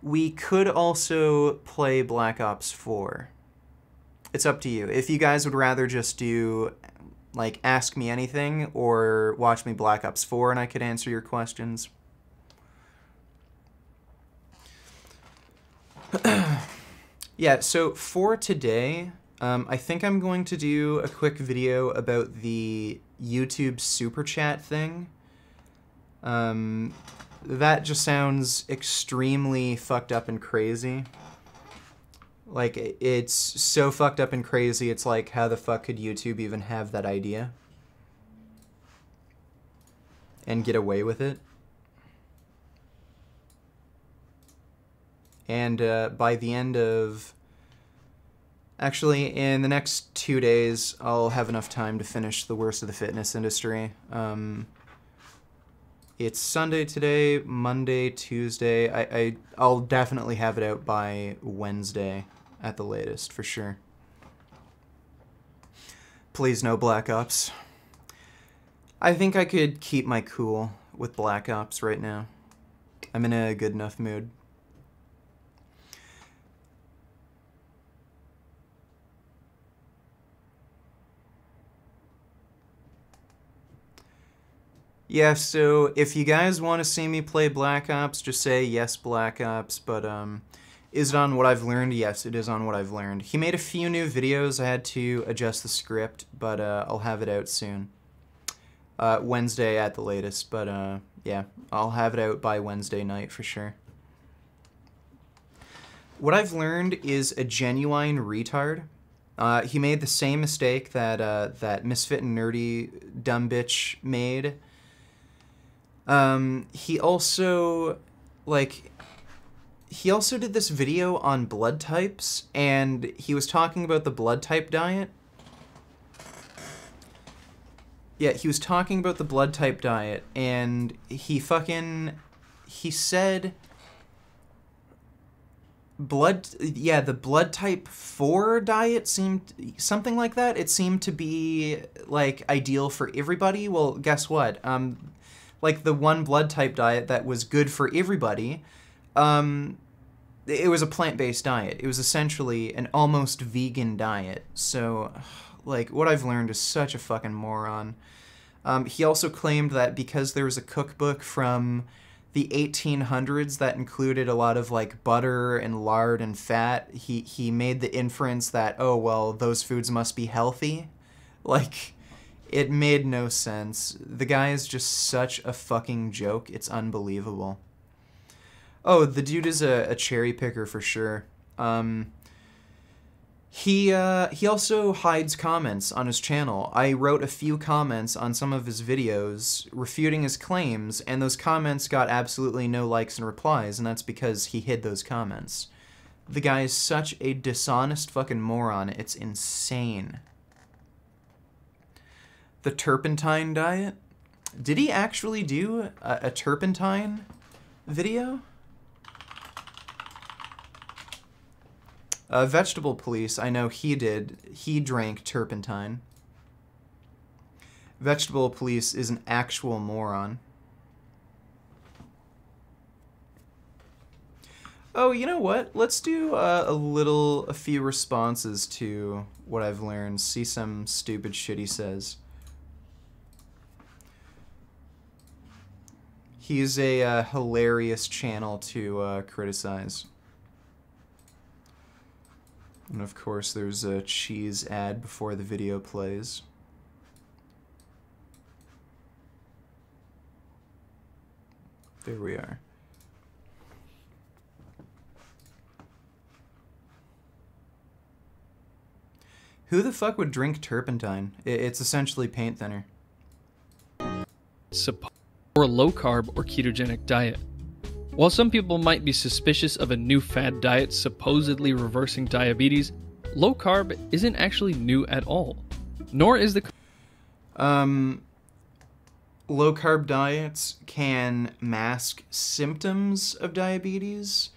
We could also play Black Ops 4. It's up to you. If you guys would rather just do, like, Ask Me Anything or watch me Black Ops 4 and I could answer your questions. Yeah, so for today, I think I'm going to do a quick video about the YouTube Super Chat thing. That just sounds extremely fucked up and crazy. Like, it's so fucked up and crazy, it's like, how the fuck could YouTube even have that idea? And get away with it? And by the end of... Actually, in the next 2 days, I'll have enough time to finish The Worst of the Fitness Industry. It's Sunday today, Monday, Tuesday. I'll definitely have it out by Wednesday at the latest, for sure. Please no Black Ops. I think I could keep my cool with Black Ops right now. I'm in a good enough mood. Yeah, so if you guys want to see me play Black Ops, just say yes, Black Ops, but is it on What I've Learned? Yes, it is on What I've Learned. He made a few new videos. I had to adjust the script, but I'll have it out soon. Wednesday at the latest, but yeah, I'll have it out by Wednesday night for sure. What I've Learned is a genuine retard. He made the same mistake that that Misfit and Nerdy dumb bitch made. He also did this video on blood types, and he was talking about the blood type diet. Yeah, he was talking about the blood type diet, and he said the blood type 4 diet seemed something like that. It seemed to be like ideal for everybody. Well, guess what? Like the one blood type diet that was good for everybody, it was a plant-based diet. It was essentially an almost vegan diet. So, like, What I've Learned is such a fucking moron. He also claimed that because there was a cookbook from the 1800s that included a lot of, like, butter and lard and fat, he made the inference that, oh, well, those foods must be healthy. Like... It made no sense. The guy is just such a fucking joke. It's unbelievable. Oh, the dude is a cherry picker for sure. He also hides comments on his channel. I wrote a few comments on some of his videos refuting his claims, and those comments got absolutely no likes and replies, and that's because he hid those comments. The guy is such a dishonest fucking moron. It's insane. The turpentine diet? Did he actually do a turpentine video? Vegetable Police, I know he did. He drank turpentine. Vegetable Police is an actual moron. Oh, you know what? Let's do a few responses to What I've Learned. See some stupid shit he says. He's a hilarious channel to criticize. And of course there's a cheese ad before the video plays. There we are. Who the fuck would drink turpentine? It's essentially paint thinner. Or a low-carb or ketogenic diet. While some people might be suspicious of a new fad diet supposedly reversing diabetes, low-carb isn't actually new at all. Nor is the... Low-carb diets can mask symptoms of diabetes.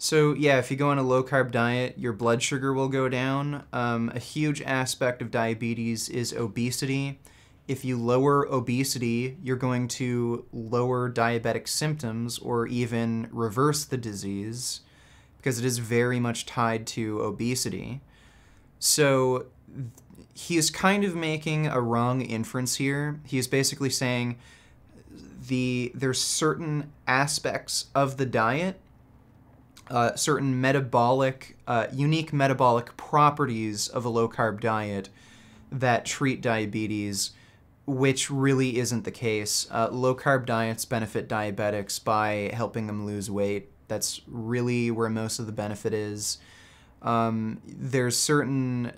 So yeah, if you go on a low-carb diet, your blood sugar will go down. A huge aspect of diabetes is obesity. If you lower obesity, you're going to lower diabetic symptoms or even reverse the disease because it is very much tied to obesity. So he is kind of making a wrong inference here. He is basically saying there's certain aspects of the diet, certain metabolic, unique metabolic properties of a low-carb diet that treat diabetes, which really isn't the case. Low-carb diets benefit diabetics by helping them lose weight. That's really where most of the benefit is. There's certain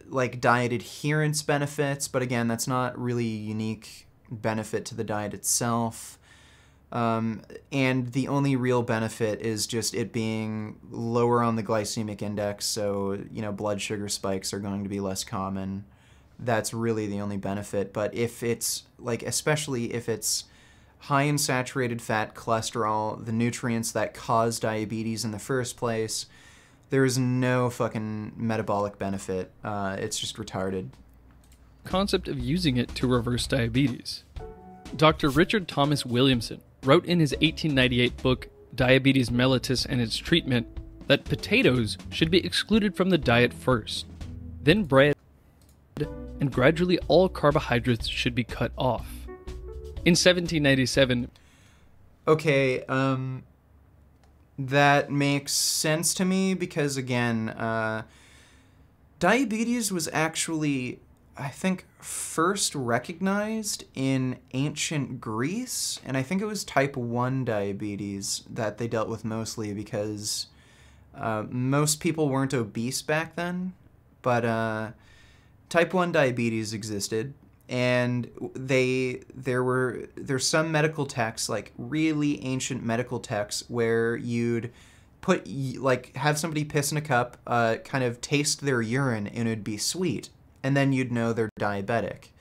like diet adherence benefits, but again, that's not really a unique benefit to the diet itself. And the only real benefit is just it being lower on the glycemic index, so, you know, blood sugar spikes are going to be less common. That's really the only benefit. But if it's, like, especially if it's high in saturated fat, cholesterol, the nutrients that cause diabetes in the first place, there is no fucking metabolic benefit. It's just retarded. Concept of using it to reverse diabetes. Dr. Richard Thomas Williamson wrote in his 1898 book, Diabetes Mellitus and Its Treatment, that potatoes should be excluded from the diet first, then bread, and gradually all carbohydrates should be cut off. In 1797... Okay, that makes sense to me because, again, diabetes was actually, I think, first recognized in ancient Greece, and I think it was type 1 diabetes that they dealt with mostly because most people weren't obese back then, but type 1 diabetes existed, and there's some medical texts, like really ancient medical texts, where you'd have somebody piss in a cup, kind of taste their urine, and it'd be sweet. And then you'd know they're diabetic.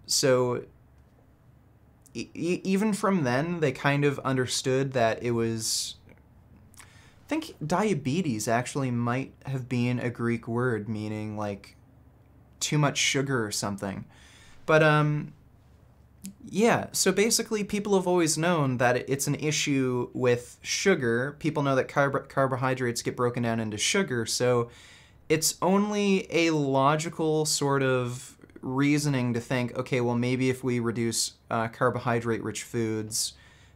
So even from then, they kind of understood that it was... I think diabetes actually might have been a Greek word meaning, like, too much sugar or something. But, yeah, so basically people have always known that it's an issue with sugar. People know that carbohydrates get broken down into sugar, so... it's only a logical sort of reasoning to think, okay, well, maybe if we reduce carbohydrate-rich foods,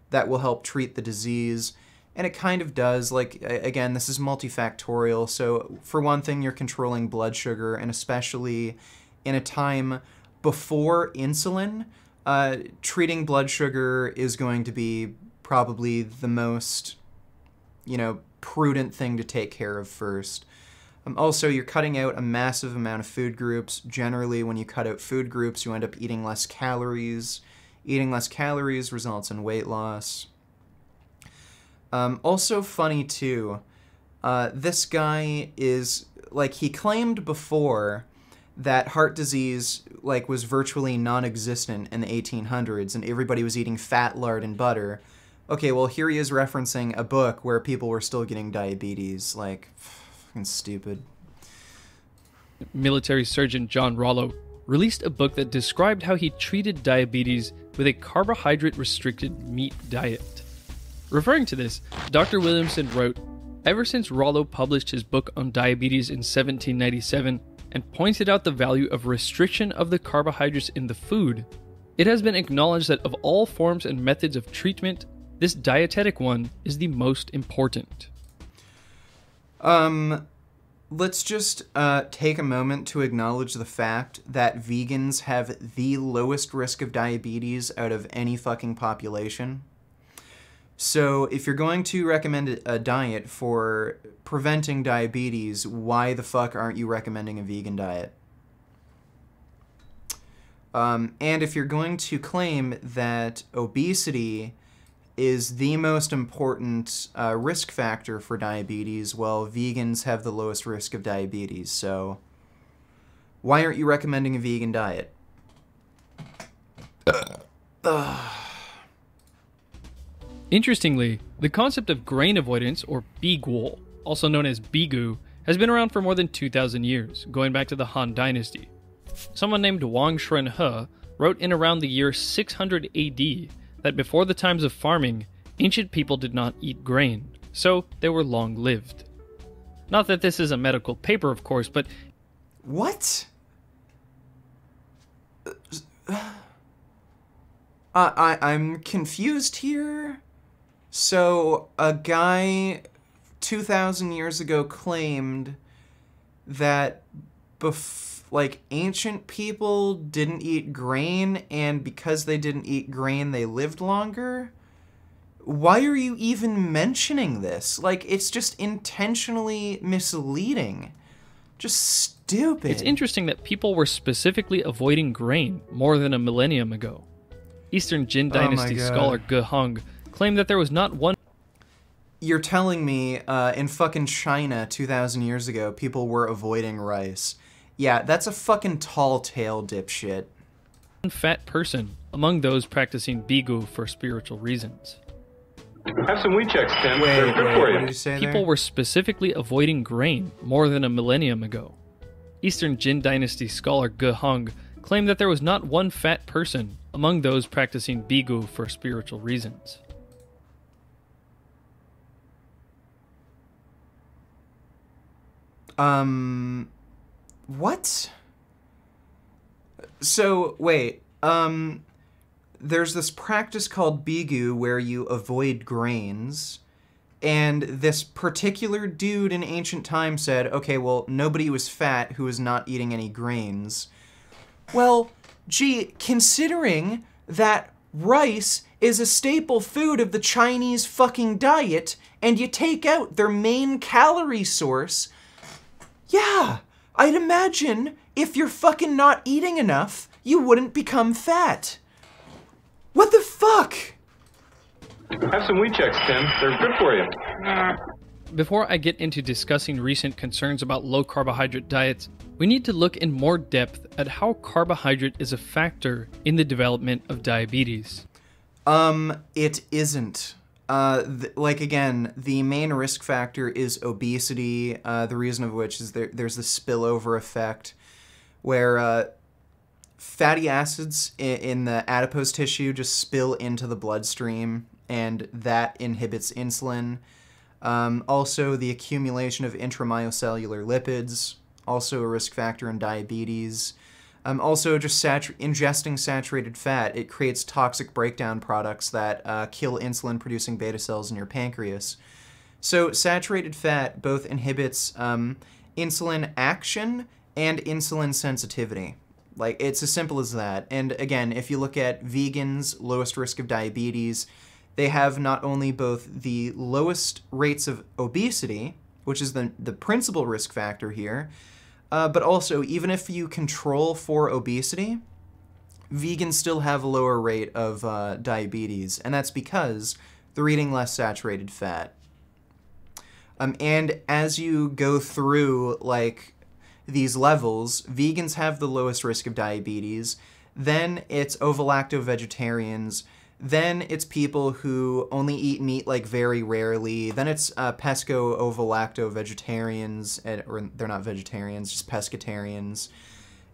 that will help treat the disease. And it kind of does. Like, again, this is multifactorial. So, for one thing, you're controlling blood sugar, and especially in a time before insulin, treating blood sugar is going to be probably the most, you know, prudent thing to take care of first. Also, you're cutting out a massive amount of food groups. Generally, when you cut out food groups, you end up eating less calories. Eating less calories results in weight loss. Also funny, too, this guy is, like, he claimed before that heart disease, like, was virtually non-existent in the 1800s, and everybody was eating fat, lard, and butter. Okay, well, here he is referencing a book where people were still getting diabetes, like... stupid. Military surgeon John Rollo released a book that described how he treated diabetes with a carbohydrate-restricted meat diet. Referring to this, Dr. Williamson wrote, "Ever since Rollo published his book on diabetes in 1797 and pointed out the value of restriction of the carbohydrates in the food, it has been acknowledged that of all forms and methods of treatment, this dietetic one is the most important." Let's just take a moment to acknowledge the fact that vegans have the lowest risk of diabetes out of any fucking population. So if you're going to recommend a diet for preventing diabetes, why the fuck aren't you recommending a vegan diet? And if you're going to claim that obesity is the most important risk factor for diabetes, well, vegans have the lowest risk of diabetes, so why aren't you recommending a vegan diet? Interestingly, the concept of grain avoidance, or biguo, also known as bigu, has been around for more than 2,000 years, going back to the Han Dynasty. Someone named Wang Shunhe wrote in around the year 600 AD that before the times of farming, ancient people did not eat grain, so they were long-lived. Not that this is a medical paper, of course, but... What? I'm confused here. So, a guy 2,000 years ago claimed that ancient people didn't eat grain, and because they didn't eat grain, they lived longer? Why are you even mentioning this? Like, it's just intentionally misleading. Just stupid. It's interesting that people were specifically avoiding grain more than a millennium ago. Eastern Jin Dynasty scholar Ge Hong claimed that there was not one... You're telling me in fucking China 2,000 years ago, people were avoiding rice. Yeah, that's a fucking tall tale, dipshit. ...fat person among those practicing bigu for spiritual reasons. Have some wheat checks, Tim. They're good for you. What did you say People there? were specifically avoiding grain more than a millennium ago. Eastern Jin Dynasty scholar Ge Hong claimed that there was not one fat person among those practicing bigu for spiritual reasons. What? So, wait, there's this practice called bigu where you avoid grains, and this particular dude in ancient times said, okay, well, nobody was fat who was not eating any grains. Well, gee, considering that rice is a staple food of the Chinese fucking diet, and you take out their main calorie source, yeah, I'd imagine if you're fucking not eating enough, you wouldn't become fat. What the fuck? Have some wheat checks, Tim. They're good for you. Before I get into discussing recent concerns about low-carbohydrate diets, we need to look in more depth at how carbohydrate is a factor in the development of diabetes. It isn't. Again, the main risk factor is obesity, the reason of which is there's the spillover effect, where fatty acids in the adipose tissue just spill into the bloodstream, and that inhibits insulin. Also, the accumulation of intramyocellular lipids, also a risk factor in diabetes. Also, just ingesting saturated fat, it creates toxic breakdown products that kill insulin-producing beta cells in your pancreas. So saturated fat both inhibits insulin action and insulin sensitivity. Like, it's as simple as that. And again, if you look at vegans, lowest risk of diabetes, they have not only both the lowest rates of obesity, which is the principal risk factor here, but also, even if you control for obesity, vegans still have a lower rate of diabetes, and that's because they're eating less saturated fat. And as you go through, like, these levels, vegans have the lowest risk of diabetes, then it's ovo-lacto-vegetarians, then it's people who only eat meat, like, very rarely, then it's pesco ovo-lacto-vegetarians, or they're not vegetarians, just pescatarians,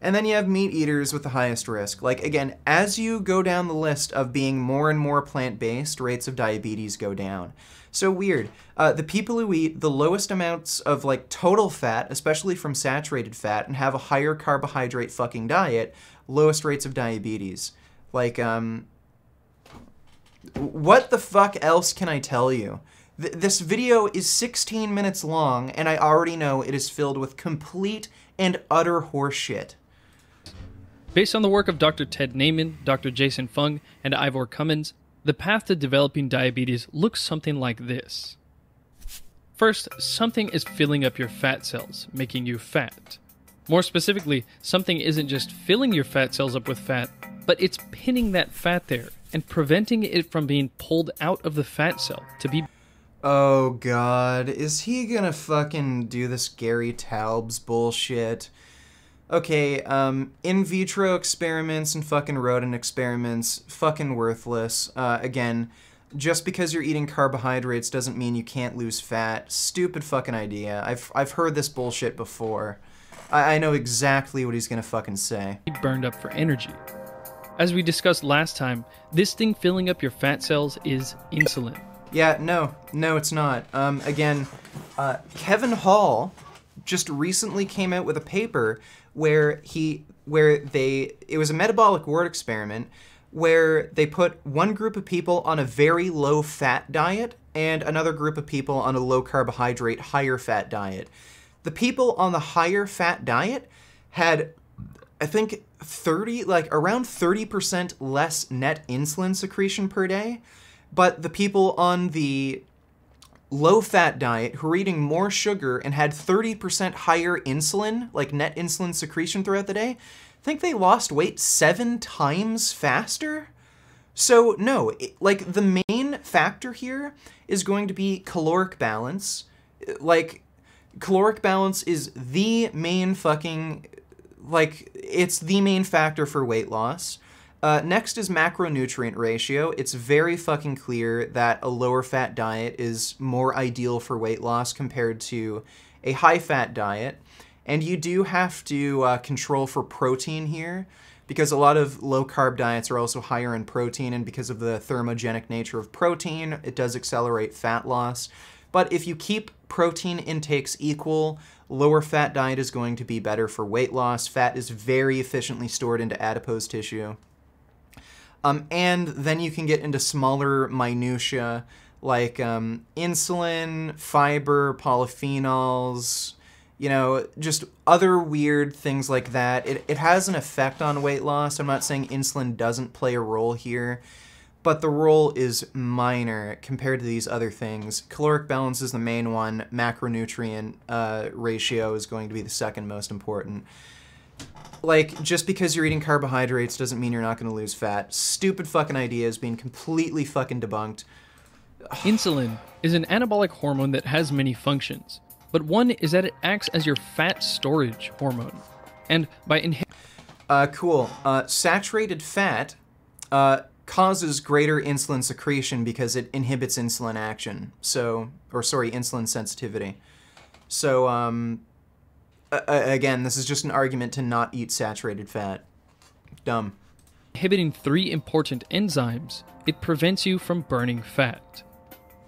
and then you have meat eaters with the highest risk. Like, again, as you go down the list of being more and more plant-based, rates of diabetes go down. So weird. The people who eat the lowest amounts of, like, total fat, especially from saturated fat, and have a higher carbohydrate fucking diet, lowest rates of diabetes. Like, what the fuck else can I tell you? This video is 16 minutes long, and I already know it is filled with complete and utter horseshit. Based on the work of Dr. Ted Naiman, Dr. Jason Fung, and Ivor Cummins, the path to developing diabetes looks something like this. First, something is filling up your fat cells, making you fat. More specifically, something isn't just filling your fat cells up with fat, but it's pinning that fat there and preventing it from being pulled out of the fat cell to be... Oh god, is he gonna fucking do this Gary Taubes bullshit? Okay, in vitro experiments and fucking rodent experiments, fucking worthless. Again, just because you're eating carbohydrates doesn't mean you can't lose fat. Stupid fucking idea. I've heard this bullshit before. I know exactly what he's gonna fucking say. Burned up for energy. As we discussed last time, this thing filling up your fat cells is insulin. Yeah, no, it's not. Kevin Hall just recently came out with a paper where it was a metabolic ward experiment where they put one group of people on a very low fat diet and another group of people on a low carbohydrate, higher fat diet. The people on the higher fat diet had, I think, around 30% less net insulin secretion per day, but the people on the low-fat diet who were eating more sugar and had 30% higher insulin, like net insulin secretion throughout the day, I think they lost weight 7 times faster? So, no, the main factor here is going to be caloric balance. Caloric balance is the main it's the main factor for weight loss. Next is macronutrient ratio. It's very fucking clear that a lower fat diet is more ideal for weight loss compared to a high fat diet. And you do have to control for protein here, because a lot of low carb diets are also higher in protein, and because of the thermogenic nature of protein, it does accelerate fat loss. But if you keep protein intakes equal, lower fat diet is going to be better for weight loss. Fat is very efficiently stored into adipose tissue. And then you can get into smaller minutia like insulin, fiber, polyphenols, just other weird things like that. It has an effect on weight loss. I'm not saying insulin doesn't play a role here, but the role is minor compared to these other things. Caloric balance is the main one. Macronutrient ratio is going to be the second most important. Just because you're eating carbohydrates doesn't mean you're not going to lose fat. Stupid fucking idea is being completely fucking debunked. Insulin is an anabolic hormone that has many functions, but one is that it acts as your fat storage hormone. And by cool. Saturated fat causes greater insulin secretion because it inhibits insulin action. Insulin sensitivity. So, again, this is just an argument to not eat saturated fat. Dumb. Inhibiting 3 important enzymes, it prevents you from burning fat.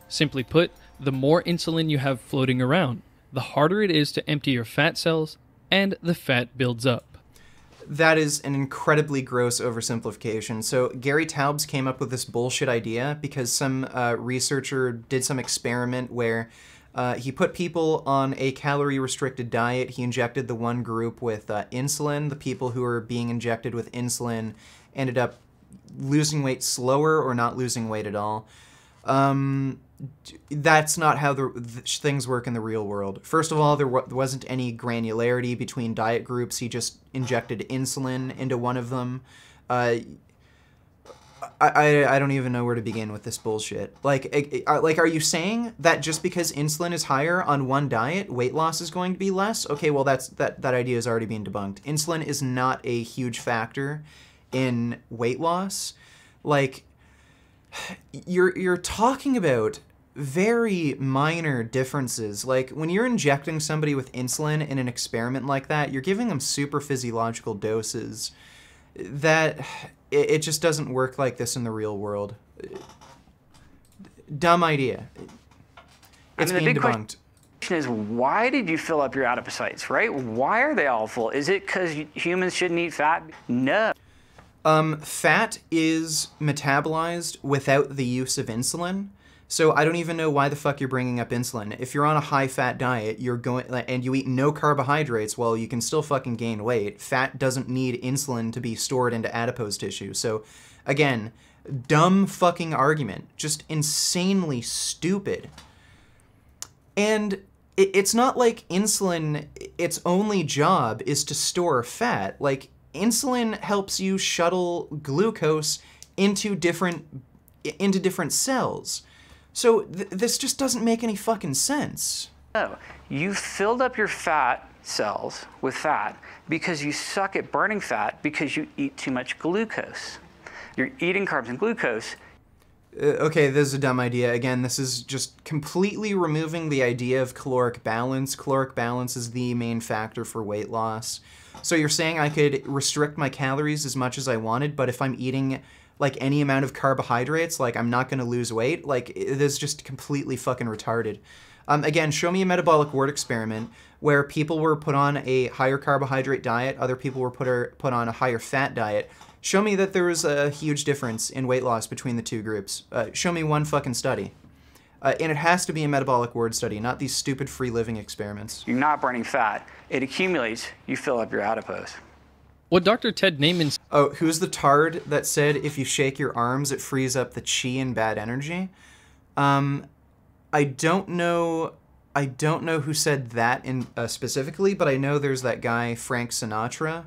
Simply put, the more insulin you have floating around, the harder it is to empty your fat cells, and the fat builds up. That is an incredibly gross oversimplification. So Gary Taubes came up with this bullshit idea because some researcher did some experiment where he put people on a calorie-restricted diet. He injected the one group with insulin. The people who were being injected with insulin ended up losing weight slower or not losing weight at all. That's not how things work in the real world. First of all, there wasn't any granularity between diet groups. He just injected insulin into one of them. I don't even know where to begin with this bullshit. Are you saying that just because insulin is higher on one diet, weight loss is going to be less? Okay, well that idea is already being debunked. Insulin is not a huge factor in weight loss. You're talking about very minor differences. When you're injecting somebody with insulin in an experiment like that, you're giving them super physiological doses. It just doesn't work like this in the real world. Dumb idea. It's being debunked. The question is, why did you fill up your adipocytes, right? Why are they all full? Is it because humans shouldn't eat fat? No. Fat is metabolized without the use of insulin. So I don't even know why the fuck you're bringing up insulin. If you're on a high-fat diet, and you eat no carbohydrates, well, you can still fucking gain weight. Fat doesn't need insulin to be stored into adipose tissue. So, again, dumb fucking argument. Just insanely stupid. And it's not like insulin, its only job is to store fat. Insulin helps you shuttle glucose into different cells. So this just doesn't make any fucking sense. No, you filled up your fat cells with fat because you suck at burning fat because you eat too much glucose. You're eating carbs and glucose. Okay, this is a dumb idea. Again, this is just completely removing the idea of caloric balance. Caloric balance is the main factor for weight loss. So you're saying I could restrict my calories as much as I wanted, but if I'm eating like any amount of carbohydrates, like I'm not going to lose weight? Like, it is just completely fucking retarded. Again, show me a metabolic ward experiment where people were put on a higher carbohydrate diet, other people were put on a higher fat diet. Show me that there was a huge difference in weight loss between the two groups. Show me one fucking study. And it has to be a metabolic ward study, not these stupid free living experiments. You're not burning fat. It accumulates. You fill up your adipose. What Dr. Ted Naiman... Oh, who's the tard that said if you shake your arms, it frees up the chi and bad energy? I don't know who said that in specifically, but I know there's that guy, Frank Sinatra,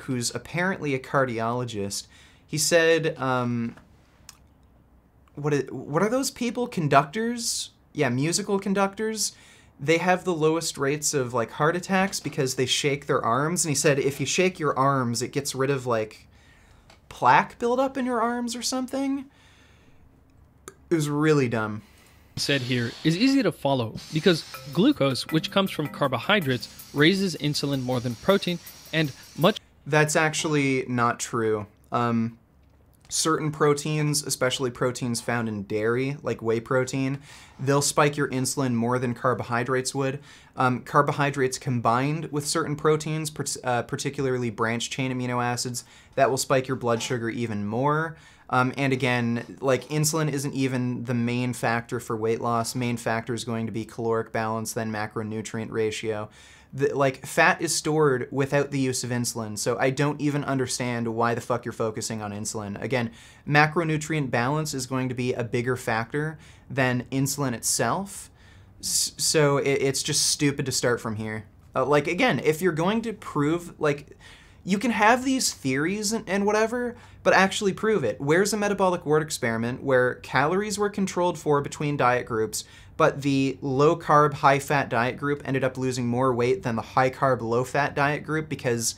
who's apparently a cardiologist. He said, what are those people? Conductors? Yeah, musical conductors. They have the lowest rates of like heart attacks because they shake their arms. And he said if you shake your arms, it gets rid of like plaque buildup in your arms or something. It was really dumb. Said here is easy to follow because glucose, which comes from carbohydrates, raises insulin more than protein and much... That's actually not true. Certain proteins, especially proteins found in dairy, like whey protein, they'll spike your insulin more than carbohydrates would. Carbohydrates combined with certain proteins, particularly branched-chain amino acids, that will spike your blood sugar even more. And again, like insulin isn't even the main factor for weight loss. Main factor is going to be caloric balance, then macronutrient ratio. Like fat is stored without the use of insulin, so I don't even understand why the fuck you're focusing on insulin. Again, macronutrient balance is going to be a bigger factor than insulin itself, so it's just stupid to start from here. Like again, if you're going to prove, like, you can have these theories and whatever, but actually prove it. Where's a metabolic ward experiment where calories were controlled for between diet groups, but the low-carb, high-fat diet group ended up losing more weight than the high-carb, low-fat diet group because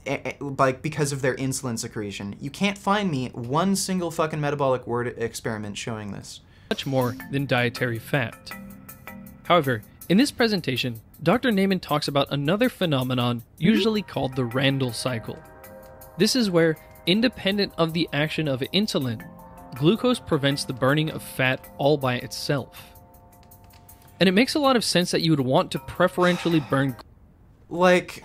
of their insulin secretion? You can't find me one single fucking metabolic ward experiment showing this. Much more than dietary fat. However, in this presentation, Dr. Naiman talks about another phenomenon usually called the Randle cycle. This is where, independent of the action of insulin, glucose prevents the burning of fat all by itself. And it makes a lot of sense that you would want to preferentially burn... Like,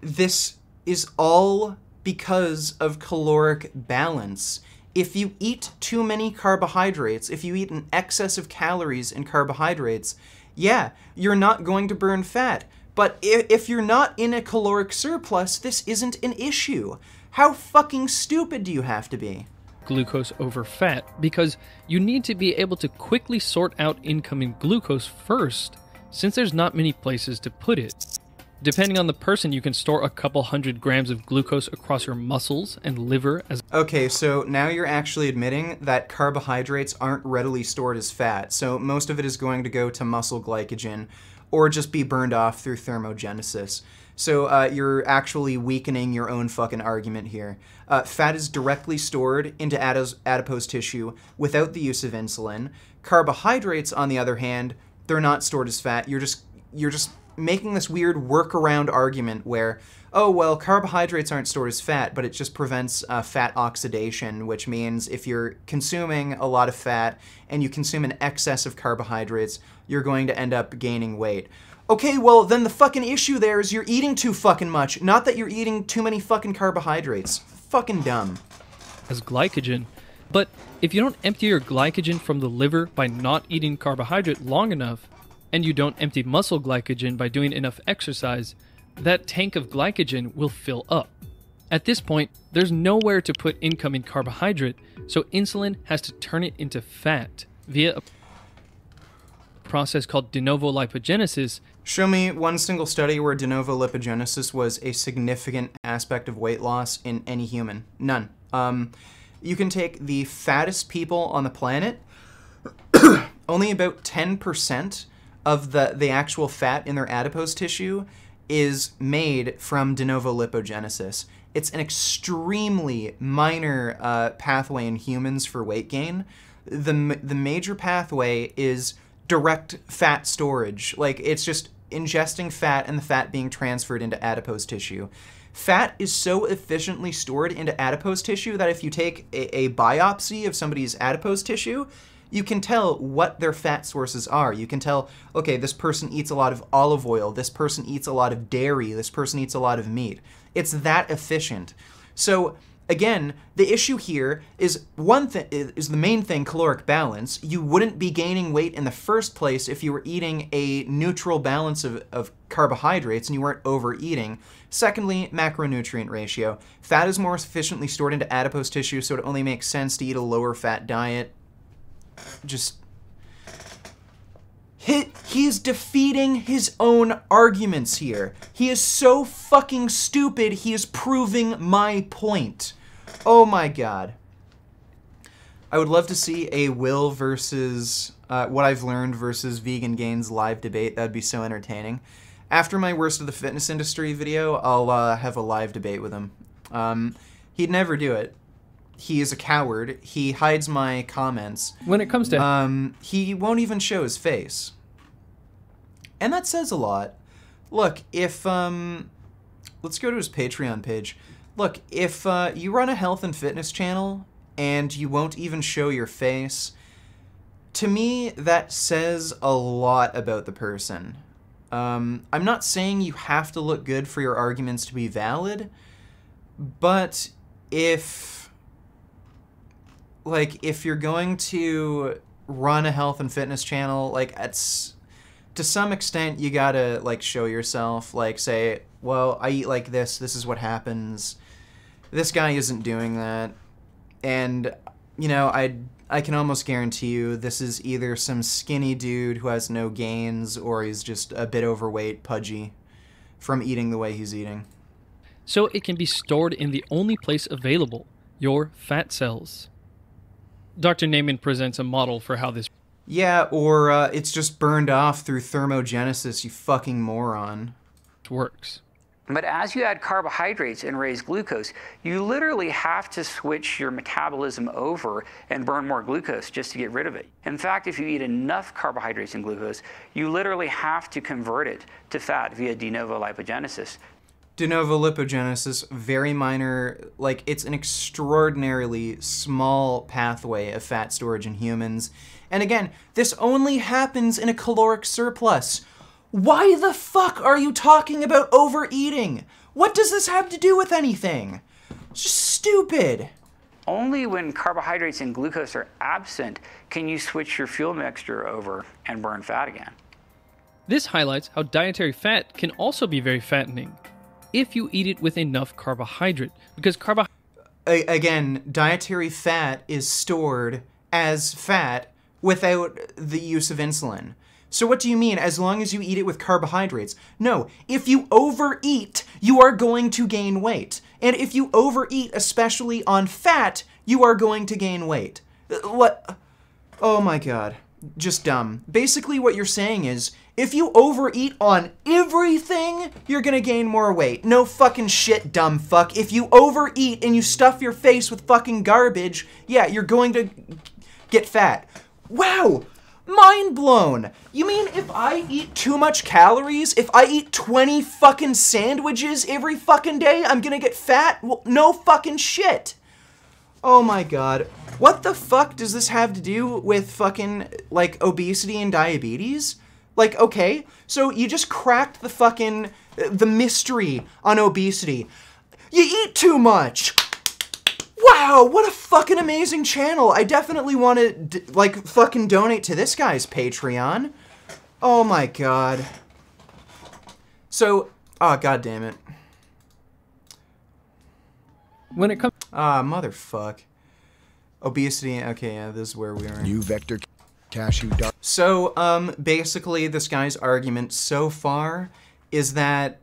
this is all because of caloric balance. If you eat too many carbohydrates, if you eat an excess of calories and carbohydrates, yeah, you're not going to burn fat. But if you're not in a caloric surplus, this isn't an issue. How fucking stupid do you have to be? Glucose over fat, because you need to be able to quickly sort out incoming glucose first, since there's not many places to put it. Depending on the person, you can store a couple 100 grams of glucose across your muscles and liver as... Okay, so now you're actually admitting that carbohydrates aren't readily stored as fat, so most of it is going to go to muscle glycogen, or just be burned off through thermogenesis. So you're actually weakening your own fucking argument here. Fat is directly stored into adipose tissue without the use of insulin. Carbohydrates, on the other hand, they're not stored as fat. You're just making this weird workaround argument where, oh, well, carbohydrates aren't stored as fat, but it just prevents fat oxidation, which means if you're consuming a lot of fat and you consume an excess of carbohydrates, you're going to end up gaining weight. Okay, well, then the fucking issue there is you're eating too fucking much, not that you're eating too many fucking carbohydrates. Fucking dumb. As glycogen. But if you don't empty your glycogen from the liver by not eating carbohydrate long enough, and you don't empty muscle glycogen by doing enough exercise, that tank of glycogen will fill up. At this point, there's nowhere to put incoming carbohydrate, so insulin has to turn it into fat via a process called de novo lipogenesis. Show me one single study where de novo lipogenesis was a significant aspect of weight loss in any human. None. You can take the fattest people on the planet, only about 10% of the actual fat in their adipose tissue is made from de novo lipogenesis. It's an extremely minor pathway in humans for weight gain. The major pathway is direct fat storage. Like, it's just ingesting fat and the fat being transferred into adipose tissue. Fat is so efficiently stored into adipose tissue that if you take a biopsy of somebody's adipose tissue, you can tell what their fat sources are. You can tell, okay, this person eats a lot of olive oil, this person eats a lot of dairy, this person eats a lot of meat. It's that efficient. So again, the issue here is is the main thing, caloric balance. You wouldn't be gaining weight in the first place if you were eating a neutral balance of carbohydrates and you weren't overeating. Secondly, macronutrient ratio. Fat is more efficiently stored into adipose tissue, so it only makes sense to eat a lower fat diet. Just... He is defeating his own arguments here. He is so fucking stupid, he is proving my point. Oh my god. I would love to see a Will versus What I've Learned versus Vegan Gains live debate. That would be so entertaining. After my Worst of the Fitness Industry video, I'll have a live debate with him. He'd never do it. He is a coward. He hides my comments. When it comes to... he won't even show his face. And that says a lot. Look, if... let's go to his Patreon page. Look, if you run a health and fitness channel and you won't even show your face, to me, that says a lot about the person. I'm not saying you have to look good for your arguments to be valid, but if you're going to run a health and fitness channel, like, to some extent you gotta, like, show yourself, like, say, well, I eat like this is what happens. This guy isn't doing that. And, you know, I can almost guarantee you this is either some skinny dude who has no gains, or he's just a bit overweight, pudgy, from eating the way he's eating. So it can be stored in the only place available, your fat cells. Dr. Naiman presents a model for how this... Yeah, or it's just burned off through thermogenesis, you fucking moron. works. But as you add carbohydrates and raise glucose, you literally have to switch your metabolism over and burn more glucose just to get rid of it. In fact, if you eat enough carbohydrates and glucose, you literally have to convert it to fat via de novo lipogenesis. De novo lipogenesis, very minor, like it's an extraordinarily small pathway of fat storage in humans. And again, this only happens in a caloric surplus. Why the fuck are you talking about overeating? What does this have to do with anything? It's just stupid. Only when carbohydrates and glucose are absent can you switch your fuel mixture over and burn fat again. This highlights how dietary fat can also be very fattening if you eat it with enough carbohydrate, because Again, dietary fat is stored as fat without the use of insulin. So what do you mean, as long as you eat it with carbohydrates? No, if you overeat, you are going to gain weight. And if you overeat, especially on fat, you are going to gain weight. What? Oh my god. Just dumb. Basically what you're saying is, if you overeat on everything, you're gonna gain more weight. No fucking shit, dumb fuck. If you overeat and you stuff your face with fucking garbage, yeah, you're going to get fat. Wow! Mind blown! You mean if I eat too much calories, if I eat 20 fucking sandwiches every fucking day, I'm gonna get fat? Well, no fucking shit! Oh my god. What the fuck does this have to do with fucking, like, obesity and diabetes? Like, okay, so you just cracked the fucking, the mystery on obesity. You eat too much! Wow, what a fucking amazing channel. I definitely want to, like, fucking donate to this guy's Patreon. Oh my god. So, oh god damn it. when it comes Motherfuck. Obesity, okay, yeah, this is where we are. New Vector Cashew Dark. So, basically this guy's argument so far is that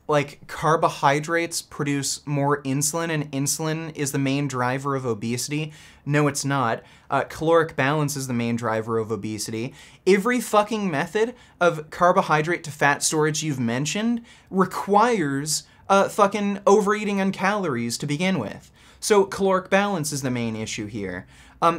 like carbohydrates produce more insulin and insulin is the main driver of obesity. No, it's not. Caloric balance is the main driver of obesity. Every fucking method of carbohydrate to fat storage you've mentioned requires fucking overeating on calories to begin with. So caloric balance is the main issue here.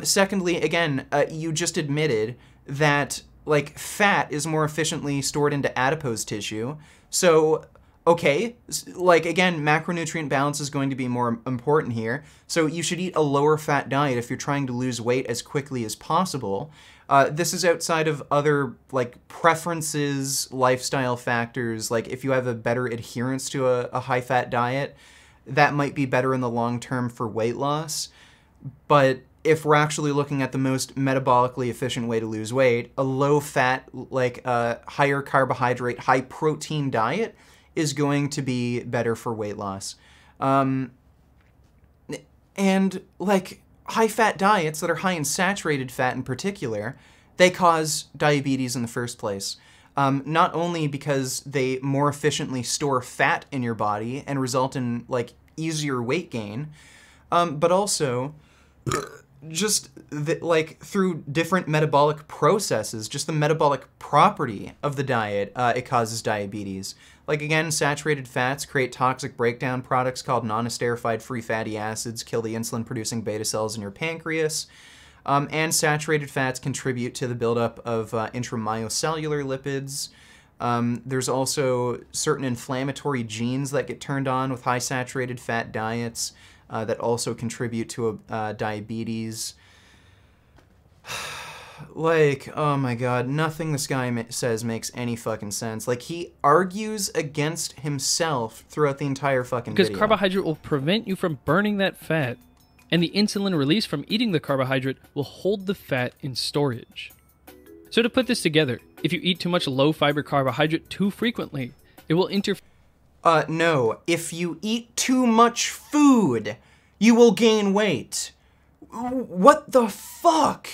Secondly, again, you just admitted that, like, fat is more efficiently stored into adipose tissue. So, okay, like, again, macronutrient balance is going to be more important here. So you should eat a lower fat diet if you're trying to lose weight as quickly as possible. This is outside of other, like, preferences, lifestyle factors. Like, if you have a better adherence to a high-fat diet, that might be better in the long term for weight loss. But if we're actually looking at the most metabolically efficient way to lose weight, a low-fat, like, higher carbohydrate, high-protein diet is going to be better for weight loss. And, like, high-fat diets that are high in saturated fat in particular, they cause diabetes in the first place. Not only because they more efficiently store fat in your body and result in, like, easier weight gain, but also just, like, through different metabolic processes, just the metabolic property of the diet, it causes diabetes. Like, again, saturated fats create toxic breakdown products called non-esterified free fatty acids, kill the insulin-producing beta cells in your pancreas, and saturated fats contribute to the buildup of intramyocellular lipids. There's also certain inflammatory genes that get turned on with high saturated fat diets that also contribute to diabetes. Like, oh my god, nothing this guy says makes any fucking sense. Like, he argues against himself throughout the entire fucking video. Because carbohydrate will prevent you from burning that fat, and the insulin released from eating the carbohydrate will hold the fat in storage. So to put this together, if you eat too much low-fiber carbohydrate too frequently, it will interfere. No. If you eat too much food, you will gain weight. What the fuck?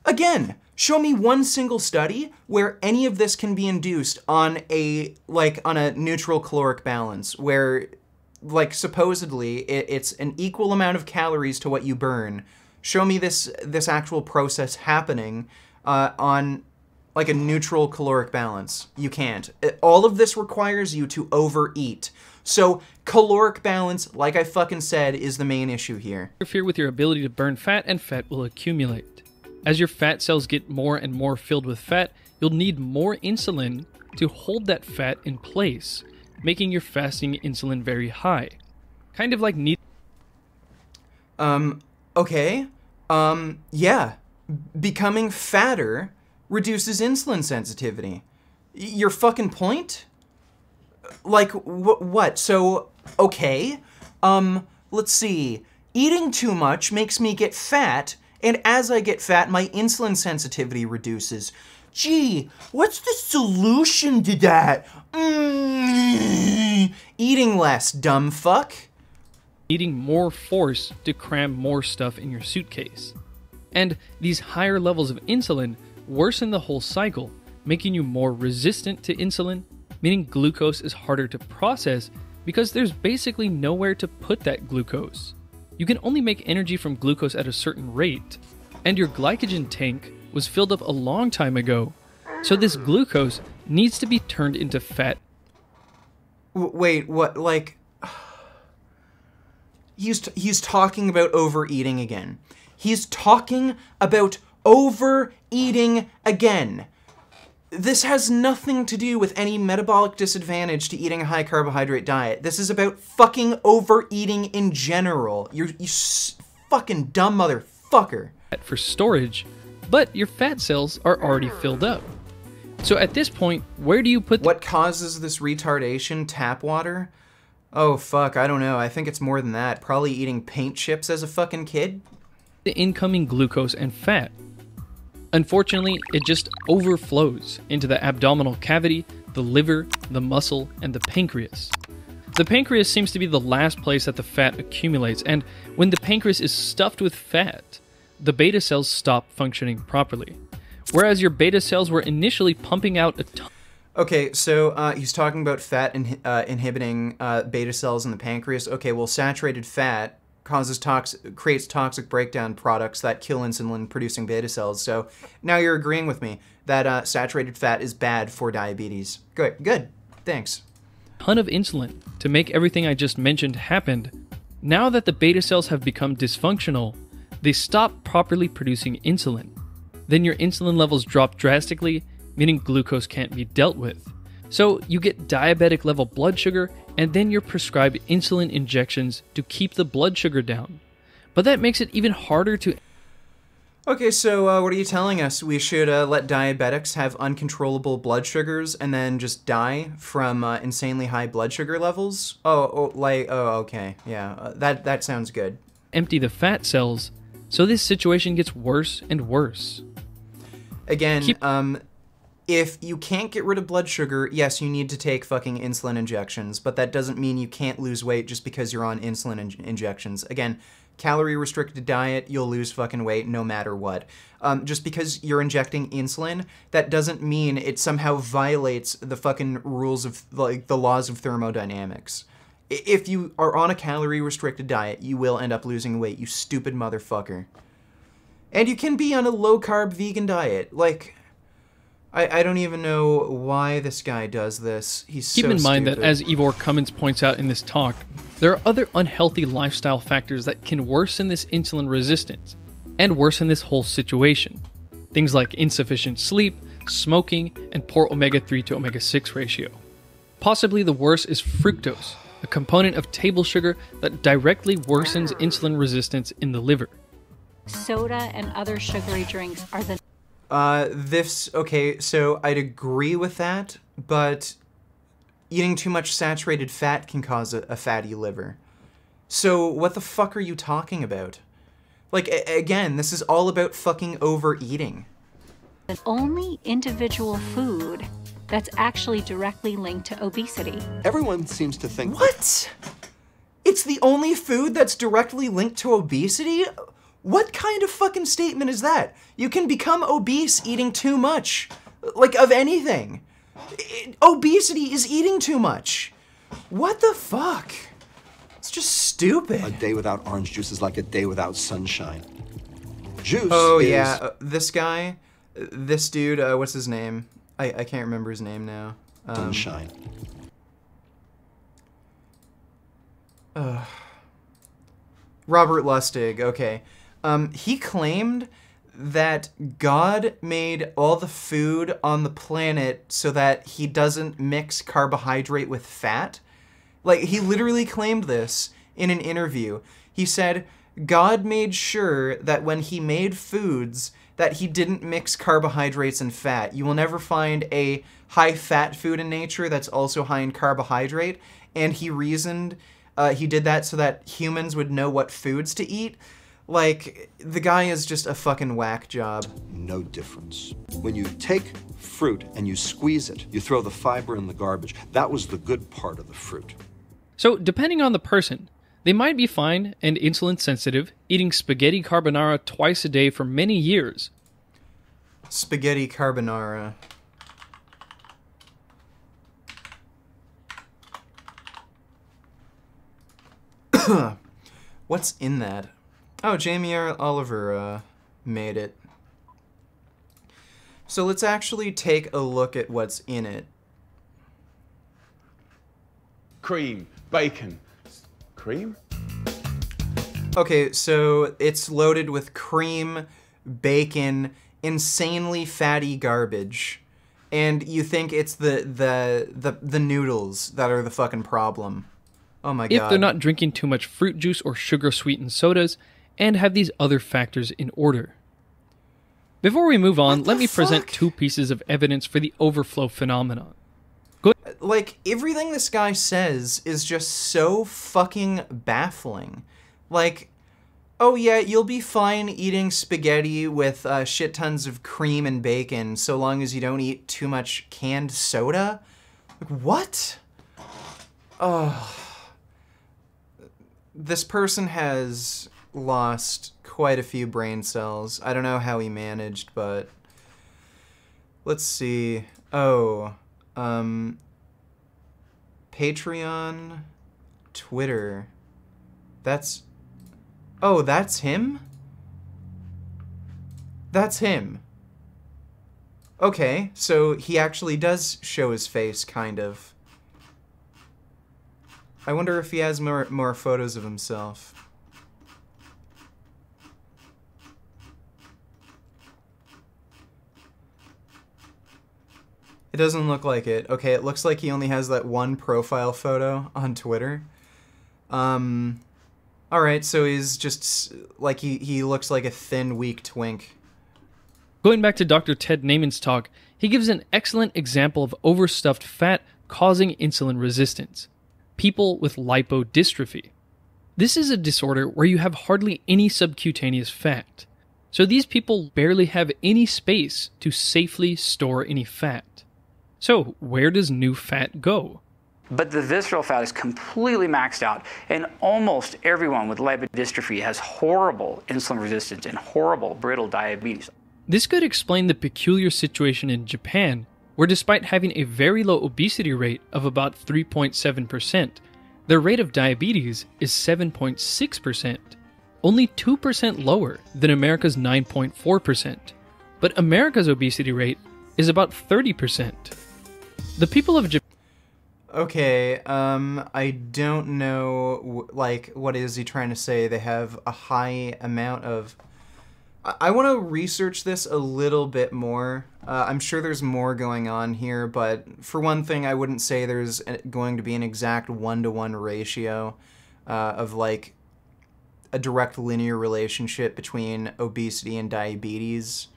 Again, show me one single study where any of this can be induced on a neutral caloric balance, where, like, supposedly it's an equal amount of calories to what you burn. Show me this actual process happening on, like, a neutral caloric balance. You can't. All of this requires you to overeat. So caloric balance, like I fucking said, is the main issue here. Interfere with your ability to burn fat, and fat will accumulate. As your fat cells get more and more filled with fat, you'll need more insulin to hold that fat in place, making your fasting insulin very high. Kind of like okay. Yeah. Becoming fatter reduces insulin sensitivity. Your fucking point? Like, what? So, okay. Let's see. Eating too much makes me get fat, and as I get fat, my insulin sensitivity reduces. Gee, what's the solution to that? Eating less, dumb fuck. Needing more force to cram more stuff in your suitcase. And these higher levels of insulin worsen the whole cycle, making you more resistant to insulin, meaning glucose is harder to process because there's basically nowhere to put that glucose. You can only make energy from glucose at a certain rate, and your glycogen tank was filled up a long time ago, so this glucose needs to be turned into fat. Wait, what, like... He's talking about overeating again. He's talking about overeating again. This has nothing to do with any metabolic disadvantage to eating a high carbohydrate diet. This is about fucking overeating in general. You fucking dumb motherfucker. For storage, but your fat cells are already filled up. So at this point, where do you put what causes this retardation? Tap water? Oh fuck, I don't know. I think it's more than that. Probably eating paint chips as a fucking kid? The incoming glucose and fat. Unfortunately, it just overflows into the abdominal cavity, the liver, the muscle, and the pancreas. The pancreas seems to be the last place that the fat accumulates, and when the pancreas is stuffed with fat, the beta cells stop functioning properly. Whereas your beta cells were initially pumping out a ton. Okay, so he's talking about fat inhibiting beta cells in the pancreas. Okay, well, saturated fat creates toxic breakdown products that kill insulin-producing beta cells. So now you're agreeing with me that saturated fat is bad for diabetes. Good, thanks. ton of insulin to make everything I just mentioned happen. Now that the beta cells have become dysfunctional, they stop properly producing insulin. Then your insulin levels drop drastically, meaning glucose can't be dealt with. So you get diabetic level blood sugar, and then you're prescribed insulin injections to keep the blood sugar down. But that makes it even harder to... Okay, so what are you telling us? We should let diabetics have uncontrollable blood sugars and then just die from insanely high blood sugar levels? Oh, okay, yeah, that sounds good. Empty the fat cells, so this situation gets worse and worse. Again, if you can't get rid of blood sugar, yes, you need to take fucking insulin injections, but that doesn't mean you can't lose weight just because you're on insulin injections. Again, calorie-restricted diet, you'll lose fucking weight no matter what. Just because you're injecting insulin, that doesn't mean it somehow violates the fucking rules of, like, the laws of thermodynamics. If you are on a calorie-restricted diet, you will end up losing weight, you stupid motherfucker. And you can be on a low-carb vegan diet. Like, I don't even know why this guy does this. He's so Keep in mind stupid. that, as Ivor Cummins points out in this talk, there are other unhealthy lifestyle factors that can worsen this insulin resistance and worsen this whole situation. Things like insufficient sleep, smoking, and poor omega-3 to omega-6 ratio. Possibly the worst is fructose, a component of table sugar that directly worsens insulin resistance in the liver. Soda and other sugary drinks are the... Okay, so I'd agree with that, but eating too much saturated fat can cause a fatty liver. So what the fuck are you talking about? Like, again, this is all about fucking overeating. the only individual food that's actually directly linked to obesity. Everyone seems to think... What? It's the only food that's directly linked to obesity? What kind of fucking statement is that? You can become obese eating too much. Like, of anything. Obesity is eating too much. What the fuck? It's just stupid. A day without orange juice is like a day without sunshine. Juice Oh, is... yeah. This guy, this dude, what's his name? I can't remember his name now. Sunshine. Robert Lustig, okay. He claimed that God made all the food on the planet so that he doesn't mix carbohydrate with fat. Like, he literally claimed this in an interview. He said, God made sure that when he made foods that he didn't mix carbohydrates and fat. You will never find a high-fat food in nature that's also high in carbohydrate. And he reasoned he did that so that humans would know what foods to eat. Like, the guy is just a fucking whack job. No difference. When you take fruit and you squeeze it, you throw the fiber in the garbage. That was the good part of the fruit. So, depending on the person, they might be fine and insulin sensitive, eating spaghetti carbonara twice a day for many years. Spaghetti carbonara. What's in that? Oh, Jamie Oliver made it. So let's actually take a look at what's in it. Cream, bacon, cream? Okay, so it's loaded with cream, bacon, insanely fatty garbage. And you think it's the noodles that are the fucking problem. Oh my god. If they're not drinking too much fruit juice or sugar-sweetened sodas, and have these other factors in order. Before we move on, let me present two pieces of evidence for the overflow phenomenon. Like, everything this guy says is just so fucking baffling. Like, oh yeah, you'll be fine eating spaghetti with shit tons of cream and bacon so long as you don't eat too much canned soda? Like, what? Oh. This person has lost quite a few brain cells. I don't know how he managed, but... Let's see. Oh, Patreon, Twitter. That's... Oh, that's him? That's him. Okay, so he actually does show his face, kind of. I wonder if he has more photos of himself. It doesn't look like it. Okay, it looks like he only has that one profile photo on Twitter. Alright, so he's just, like, he looks like a thin, weak twink. Going back to Dr. Ted Naiman's talk, he gives an excellent example of overstuffed fat causing insulin resistance. People with lipodystrophy. This is a disorder where you have hardly any subcutaneous fat. So these people barely have any space to safely store any fat. So where does new fat go? But the visceral fat is completely maxed out, and almost everyone with lipodystrophy has horrible insulin resistance and horrible brittle diabetes. This could explain the peculiar situation in Japan, where despite having a very low obesity rate of about 3.7%, their rate of diabetes is 7.6%, only 2% lower than America's 9.4%. But America's obesity rate is about 30%. The people of Japan... Okay, I don't know, like, what is he trying to say? They have a high amount of... I want to research this a little bit more. I'm sure there's more going on here, but for one thing, I wouldn't say there's going to be an exact 1-to-1 ratio of, like, a direct linear relationship between obesity and diabetes.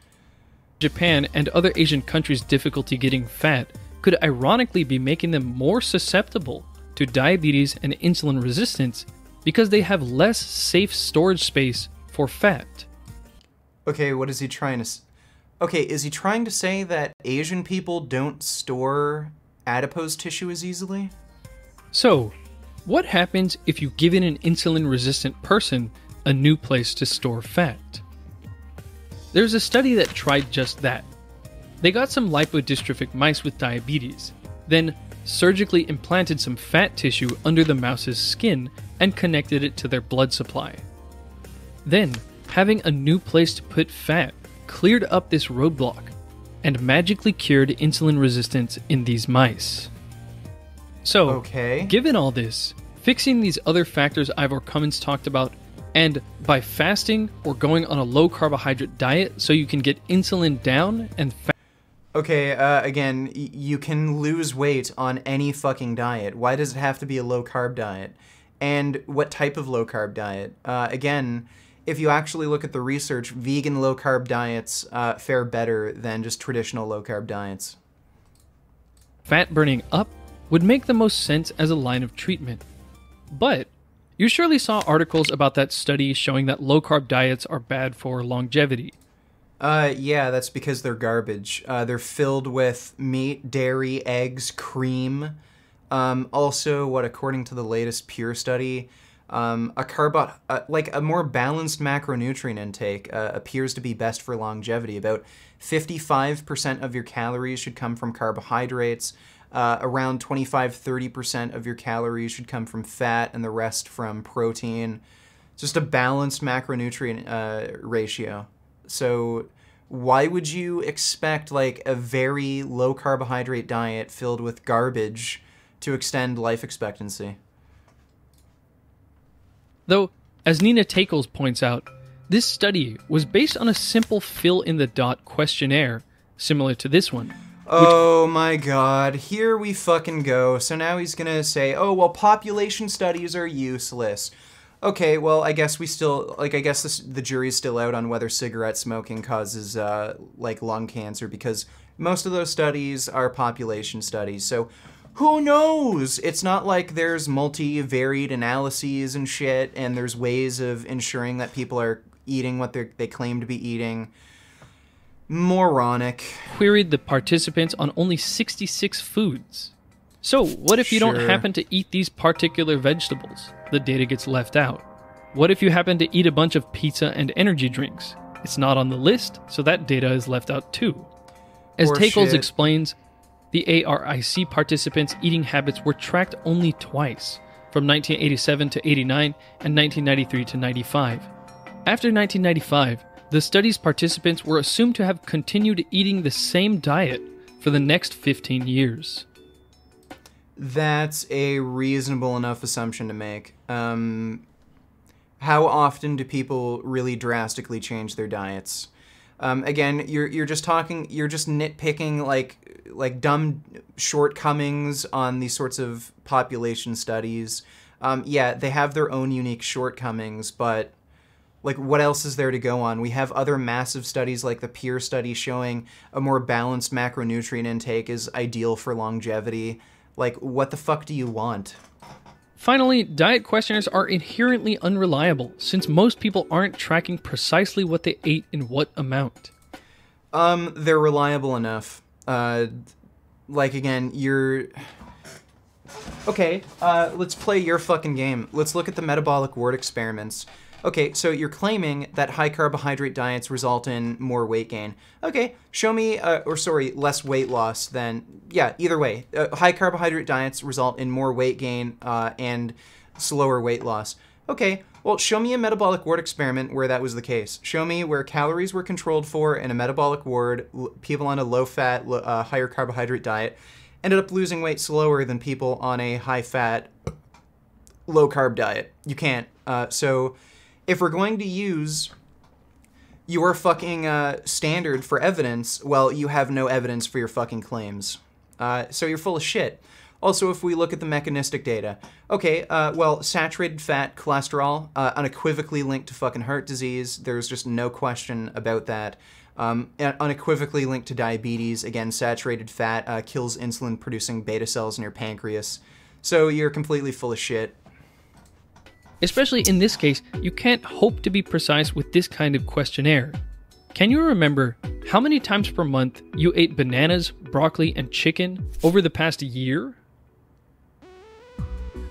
Japan and other Asian countries' difficulty getting fat could ironically be making them more susceptible to diabetes and insulin resistance because they have less safe storage space for fat. Okay, what is he trying to... Okay, is he trying to say that Asian people don't store adipose tissue as easily? So, what happens if you give an insulin-resistant person a new place to store fat? There's a study that tried just that. They got some lipodystrophic mice with diabetes, then surgically implanted some fat tissue under the mouse's skin and connected it to their blood supply. Then, having a new place to put fat cleared up this roadblock and magically cured insulin resistance in these mice. So, okay, given all this, fixing these other factors Ivor Cummins talked about, and by fasting or going on a low carbohydrate diet so you can get insulin down and fat. Okay, again, you can lose weight on any fucking diet. Why does it have to be a low-carb diet? And what type of low-carb diet? Again, if you actually look at the research, vegan low-carb diets fare better than just traditional low-carb diets. Fat burning up would make the most sense as a line of treatment. But you surely saw articles about that study showing that low-carb diets are bad for longevity. Yeah, that's because they're garbage. They're filled with meat, dairy, eggs, cream. Also, according to the latest Pure study, like a more balanced macronutrient intake appears to be best for longevity. About 55% of your calories should come from carbohydrates. Around 25-30% of your calories should come from fat, and the rest from protein. Just a balanced macronutrient ratio. So why would you expect like a very low carbohydrate diet filled with garbage to extend life expectancy? Though, as Nina Takels points out, this study was based on a simple fill-in-the-dot questionnaire, similar to this one. Oh my god, here we fucking go. So now he's gonna say, oh, well, population studies are useless. Okay, well, I guess the jury's still out on whether cigarette smoking causes, like, lung cancer, because most of those studies are population studies, so who knows? It's not like there's multi-varied analyses and shit, and there's ways of ensuring that people are eating what they claim to be eating. Moronic. Queried the participants on only 66 foods. So, what if you don't happen to eat these particular vegetables? The data gets left out. What if you happen to eat a bunch of pizza and energy drinks? It's not on the list, so that data is left out too. As Takels explains, the ARIC participants' eating habits were tracked only twice, from 1987 to 89 and 1993 to 95. After 1995, the study's participants were assumed to have continued eating the same diet for the next 15 years. That's a reasonable enough assumption to make. How often do people really drastically change their diets? Again, you're just nitpicking like dumb shortcomings on these sorts of population studies. Yeah, they have their own unique shortcomings, but like, what else is there to go on? We have other massive studies like the PEER study showing a more balanced macronutrient intake is ideal for longevity. Like, what the fuck do you want? Finally, diet questionnaires are inherently unreliable, since most people aren't tracking precisely what they ate in what amount. They're reliable enough. Like, again, you're... Okay, let's play your fucking game. Let's look at the metabolic ward experiments. Okay, so you're claiming that high carbohydrate diets result in more weight gain. Okay, show me, less weight loss than, yeah, either way. High carbohydrate diets result in more weight gain and slower weight loss. Okay, well, show me a metabolic ward experiment where that was the case. Show me where calories were controlled for in a metabolic ward, people on a low-fat, higher carbohydrate diet ended up losing weight slower than people on a high-fat, low-carb diet. You can't. So if we're going to use your fucking standard for evidence, well, you have no evidence for your fucking claims. So you're full of shit. Also, if we look at the mechanistic data, okay, well, saturated fat, cholesterol, unequivocally linked to fucking heart disease. There's just no question about that. Unequivocally linked to diabetes. Again, saturated fat kills insulin-producing beta cells in your pancreas. So you're completely full of shit. Especially in this case, you can't hope to be precise with this kind of questionnaire. Can you remember how many times per month you ate bananas, broccoli, and chicken over the past year?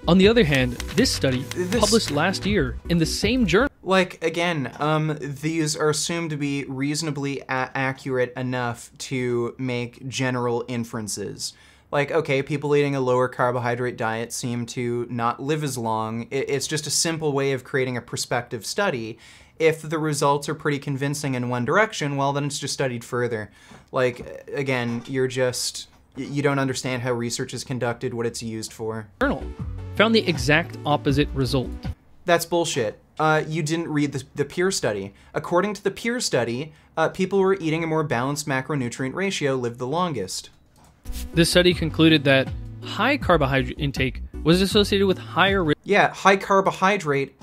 On the other hand, this study, published last year in the same journal... Like, again, these are assumed to be reasonably accurate enough to make general inferences. Like, okay, people eating a lower carbohydrate diet seem to not live as long. It's just a simple way of creating a prospective study. If the results are pretty convincing in one direction, well, then it's just studied further. Like, again, you don't understand how research is conducted, what it's used for. Journal found the exact opposite result. That's bullshit. You didn't read the PEER study. According to the PEER study, people who were eating a more balanced macronutrient ratio lived the longest. This study concluded that high carbohydrate intake was associated with higher risk. Yeah, high carbohydrate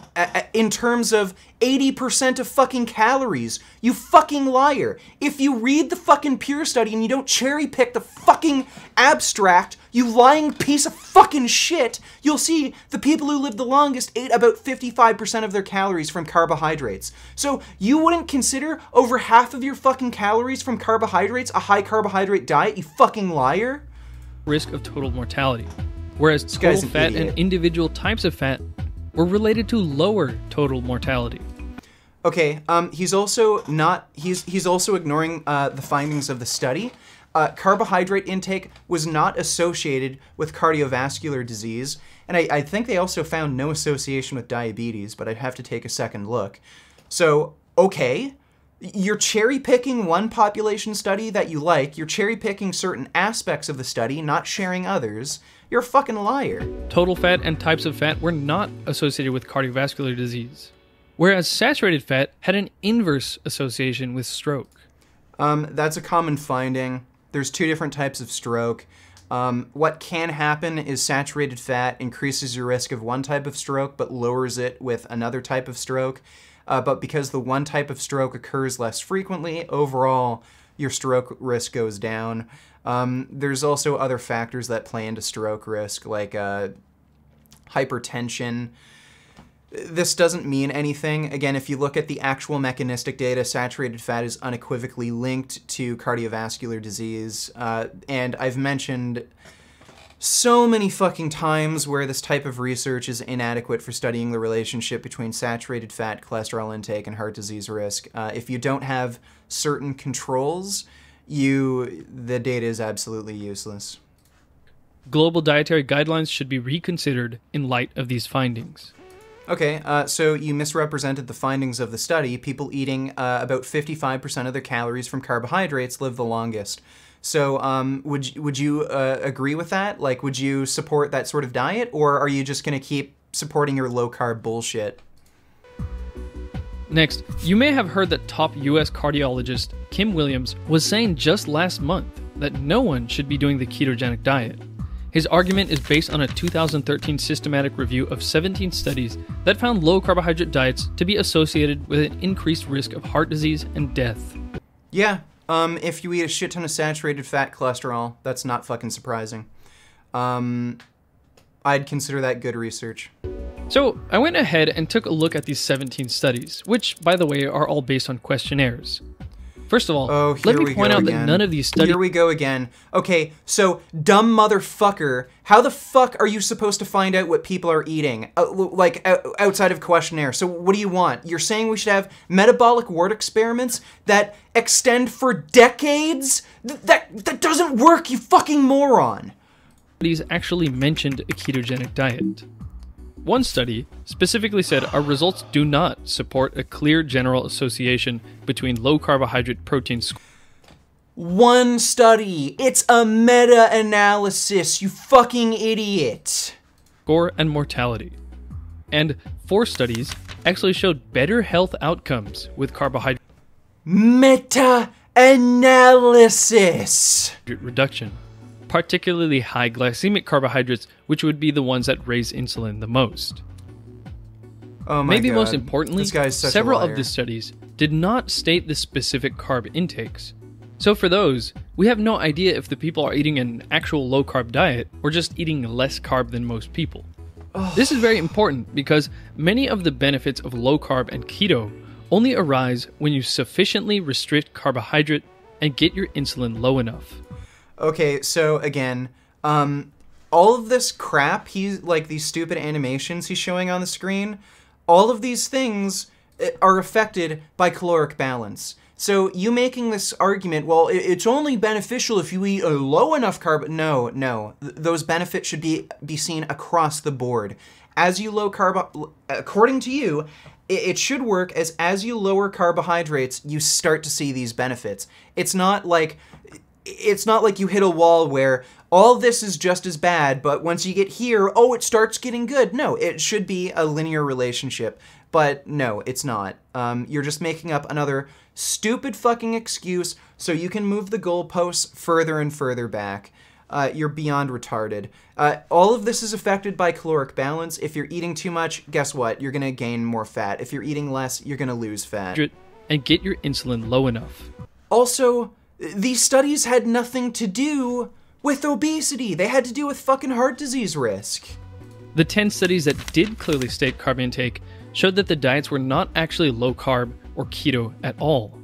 in terms of 80% of fucking calories. You fucking liar. If you read the fucking PEER study and you don't cherry pick the fucking abstract, you lying piece of fucking shit, you'll see the people who lived the longest ate about 55% of their calories from carbohydrates. So you wouldn't consider over half of your fucking calories from carbohydrates a high carbohydrate diet, you fucking liar? Risk of total mortality. Whereas total fat and individual types of fat were related to lower total mortality. Okay, he's also ignoring the findings of the study. Carbohydrate intake was not associated with cardiovascular disease, and I think they also found no association with diabetes, but I'd have to take a second look. So, okay, you're cherry-picking one population study that you like, you're cherry-picking certain aspects of the study, not sharing others. You're a fucking liar. Total fat and types of fat were not associated with cardiovascular disease, whereas saturated fat had an inverse association with stroke. That's a common finding. There's two different types of stroke. What can happen is saturated fat increases your risk of one type of stroke, but lowers it with another type of stroke. But because the one type of stroke occurs less frequently, overall, your stroke risk goes down. There's also other factors that play into stroke risk, like hypertension. This doesn't mean anything. Again, if you look at the actual mechanistic data, saturated fat is unequivocally linked to cardiovascular disease. And I've mentioned so many fucking times where this type of research is inadequate for studying the relationship between saturated fat, cholesterol intake, and heart disease risk. If you don't have certain controls, the data is absolutely useless. Global dietary guidelines should be reconsidered in light of these findings. Okay, so you misrepresented the findings of the study. People eating about 55% of their calories from carbohydrates live the longest. So would you agree with that? Like, would you support that sort of diet, or are you just going to keep supporting your low-carb bullshit? Next, you may have heard that top US cardiologist Kim Williams was saying just last month that no one should be doing the ketogenic diet. His argument is based on a 2013 systematic review of 17 studies that found low carbohydrate diets to be associated with an increased risk of heart disease and death. Yeah, if you eat a shit ton of saturated fat cholesterol, that's not fucking surprising. I'd consider that good research. So I went ahead and took a look at these 17 studies, which, by the way, are all based on questionnaires. First of all, let me point out that none of these studies... Here we go again. Okay, so, dumb motherfucker, how the fuck are you supposed to find out what people are eating? Outside of questionnaire. So what do you want? You're saying we should have metabolic wart experiments that extend for decades? That doesn't work, you fucking moron! Studies actually mentioned a ketogenic diet. One study specifically said our results do not support a clear general association between low carbohydrate protein One study! It's a meta-analysis, you fucking idiot! Score and mortality. And 4 studies actually showed better health outcomes with carbohydrate meta-analysis reduction. Particularly high glycemic carbohydrates, which would be the ones that raise insulin the most. Oh my Maybe God. most importantly, This guy's such a several liar. of the studies did not state the specific carb intakes. So for those, we have no idea if the people are eating an actual low-carb diet or just eating less carb than most people. This is very important because many of the benefits of low-carb and keto only arise when you sufficiently restrict carbohydrate and get your insulin low enough. Okay, so again, all of this crap, these stupid animations he's showing on the screen, all of these things are affected by caloric balance. So you making this argument, well, it's only beneficial if you eat a low enough carb. No. Those benefits should be seen across the board. As you low carb, according to you, it should work as you lower carbohydrates, you start to see these benefits. It's not like you hit a wall where all this is just as bad, but once you get here, oh, it starts getting good. No, it should be a linear relationship, but no, it's not. You're just making up another stupid fucking excuse so you can move the goalposts further and further back. You're beyond retarded. All of this is affected by caloric balance. If you're eating too much, guess what? You're gonna gain more fat. If you're eating less, you're gonna lose fat. And get your insulin low enough. Also, these studies had nothing to do with obesity. They had to do with fucking heart disease risk. The 10 studies that did clearly state carb intake showed that the diets were not actually low carb or keto at all.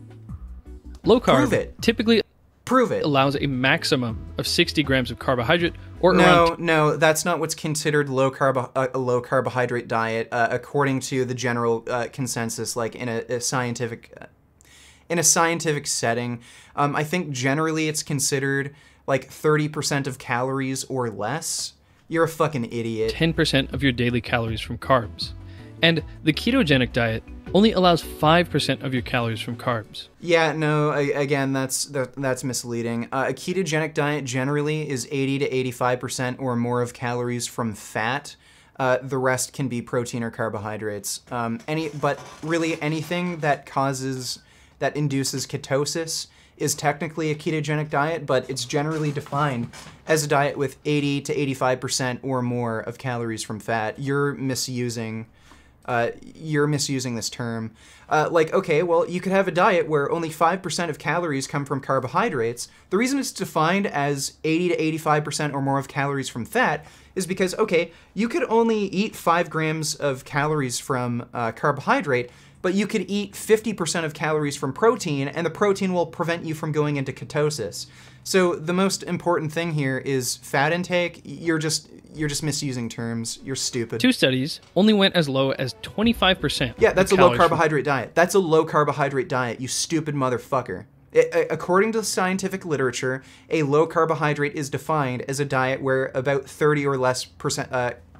Low carb typically allows a maximum of 60 grams of carbohydrate or around... No, that's not what's considered a low carbohydrate diet according to the general consensus, like in a scientific setting. I think generally it's considered like 30% of calories or less. You're a fucking idiot. 10% of your daily calories from carbs. And the ketogenic diet only allows 5% of your calories from carbs. Yeah, no, again, that's misleading. A ketogenic diet generally is 80 to 85% or more of calories from fat. The rest can be protein or carbohydrates. But really anything that induces ketosis is technically a ketogenic diet, but it's generally defined as a diet with 80 to 85% or more of calories from fat. You're misusing this term. Okay, well, you could have a diet where only 5% of calories come from carbohydrates. The reason it's defined as 80 to 85% or more of calories from fat is because, okay, you could only eat 5 grams of calories from carbohydrate, but you could eat 50% of calories from protein, and the protein will prevent you from going into ketosis. So the most important thing here is fat intake. You're just misusing terms. You're stupid. 2 studies only went as low as 25%. Yeah, that's a low carbohydrate diet. That's a low carbohydrate diet, you stupid motherfucker. According to the scientific literature, a low carbohydrate is defined as a diet where about 30 or less percent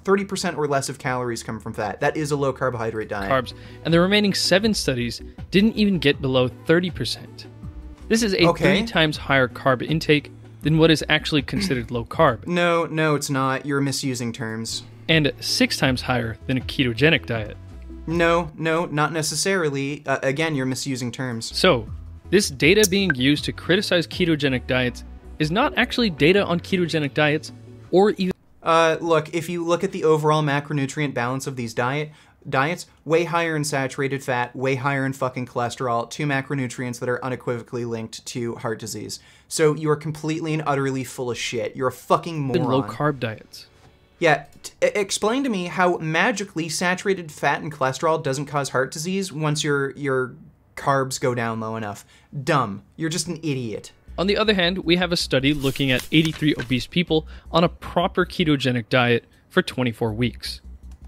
30% or less of calories come from fat. That is a low carbohydrate diet. Carbs, and the remaining 7 studies didn't even get below 30%. This is a 3 times higher carb intake than what is actually considered low carb. No, it's not. You're misusing terms. And 6 times higher than a ketogenic diet. No, not necessarily. Again, you're misusing terms. So, this data being used to criticize ketogenic diets is not actually data on ketogenic diets, or even... Look, if you look at the overall macronutrient balance of these diets, way higher in saturated fat, way higher in fucking cholesterol, 2 macronutrients that are unequivocally linked to heart disease. So you are completely and utterly full of shit. You're a fucking moron. Low-carb diets. Yeah, explain to me how magically saturated fat and cholesterol doesn't cause heart disease once your carbs go down low enough. Dumb. You're just an idiot. On the other hand, we have a study looking at 83 obese people on a proper ketogenic diet for 24 weeks.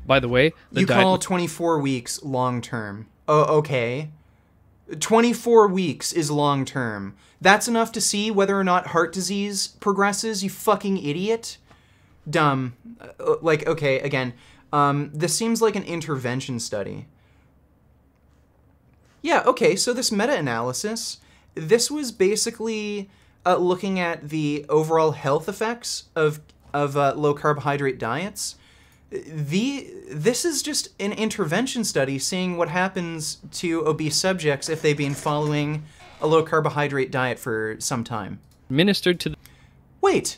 By the way, you call 24 weeks long term. Oh, okay. 24 weeks is long term. That's enough to see whether or not heart disease progresses, you fucking idiot? Dumb. Like, okay, again, this seems like an intervention study. Yeah, okay, so this meta-analysis, this was basically looking at the overall health effects of low-carbohydrate diets. This is just an intervention study seeing what happens to obese subjects if they've been following a low-carbohydrate diet for some time. Administered to the... Wait!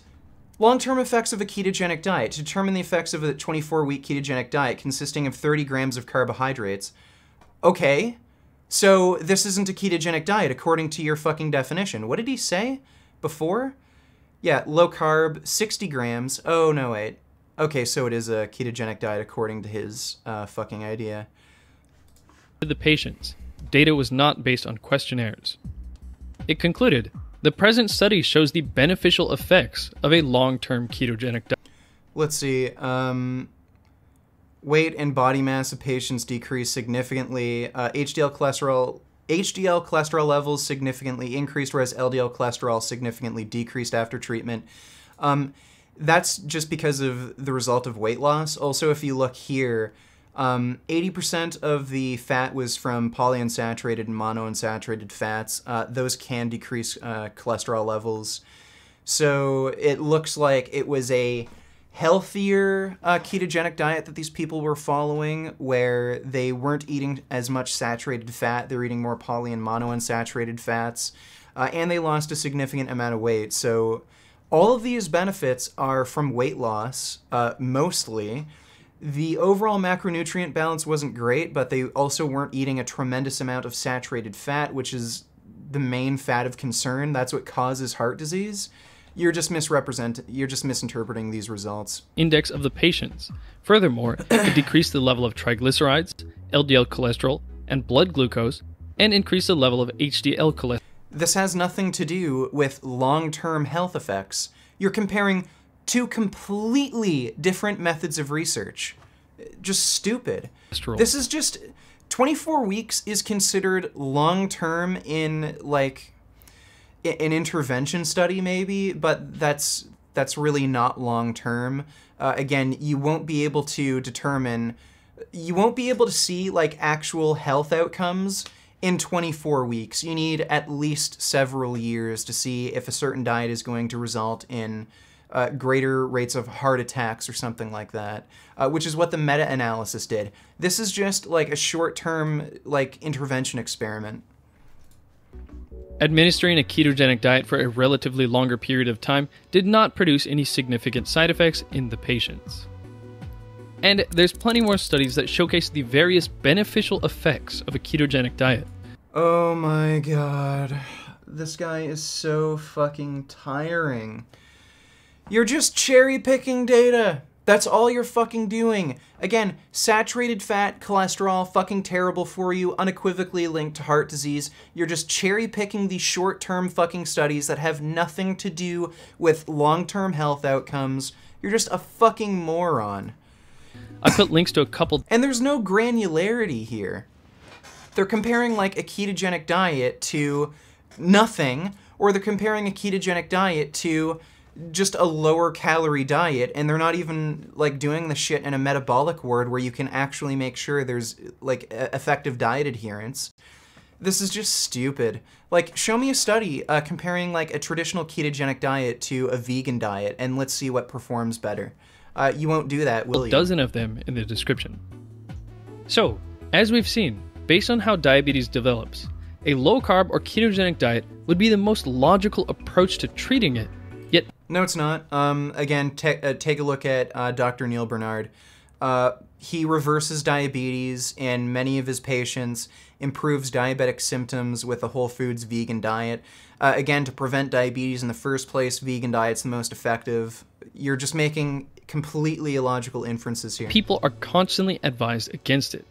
Long-term effects of a ketogenic diet. To determine the effects of a 24-week ketogenic diet consisting of 30 grams of carbohydrates. Okay. So this isn't a ketogenic diet according to your fucking definition. What did he say before? Yeah, low carb, 60 grams. Oh, no, wait. Okay, so it is a ketogenic diet according to his fucking idea. The patients. Data was not based on questionnaires. It concluded, the present study shows the beneficial effects of a long-term ketogenic diet. Let's see. Weight and body mass of patients decreased significantly. HDL cholesterol levels significantly increased, whereas LDL cholesterol significantly decreased after treatment. That's just because of the result of weight loss. Also, if you look here, 80% of the fat was from polyunsaturated and monounsaturated fats. Those can decrease cholesterol levels. So it looks like it was a healthier ketogenic diet that these people were following, where they weren't eating as much saturated fat. They're eating more poly and monounsaturated fats, and they lost a significant amount of weight. So all of these benefits are from weight loss, mostly. The overall macronutrient balance wasn't great, but they also weren't eating a tremendous amount of saturated fat, which is the main fat of concern. That's what causes heart disease. You're just misinterpreting these results. Index of the patients. Furthermore, it decreased the level of triglycerides, LDL cholesterol, and blood glucose, and increased the level of HDL cholesterol. This has nothing to do with long-term health effects. You're comparing 2 completely different methods of research. Just stupid. This is just... 24 weeks is considered long-term in, like, an intervention study, maybe, but that's really not long-term. Again, you won't be able to determine... You won't be able to see, like, actual health outcomes in 24 weeks. You need at least several years to see if a certain diet is going to result in greater rates of heart attacks or something like that, which is what the meta-analysis did. This is just like a short-term, like, intervention experiment. Administering a ketogenic diet for a relatively longer period of time did not produce any significant side effects in the patients. And there's plenty more studies that showcase the various beneficial effects of a ketogenic diet. Oh my god. This guy is so fucking tiring. You're just cherry-picking data. That's all you're fucking doing. Again, saturated fat, cholesterol, fucking terrible for you, unequivocally linked to heart disease. You're just cherry-picking these short-term fucking studies that have nothing to do with long-term health outcomes. You're just a fucking moron. I put links to a couple... And there's no granularity here. They're comparing, like, a ketogenic diet to nothing, or they're comparing a ketogenic diet to just a lower calorie diet, and they're not even like doing the shit in a metabolic ward where you can actually make sure there's like effective diet adherence. This is just stupid. Like, show me a study comparing like a traditional ketogenic diet to a vegan diet, and let's see what performs better. You won't do that, will you? A dozen of them in the description. So, as we've seen, based on how diabetes develops, a low-carb or ketogenic diet would be the most logical approach to treating it, yet... No, it's not. Again, take a look at Dr. Neil Bernard. He reverses diabetes in many of his patients, improves diabetic symptoms with a whole foods vegan diet. Again, to prevent diabetes in the first place, vegan diet's the most effective. You're just making completely illogical inferences here. People are constantly advised against it.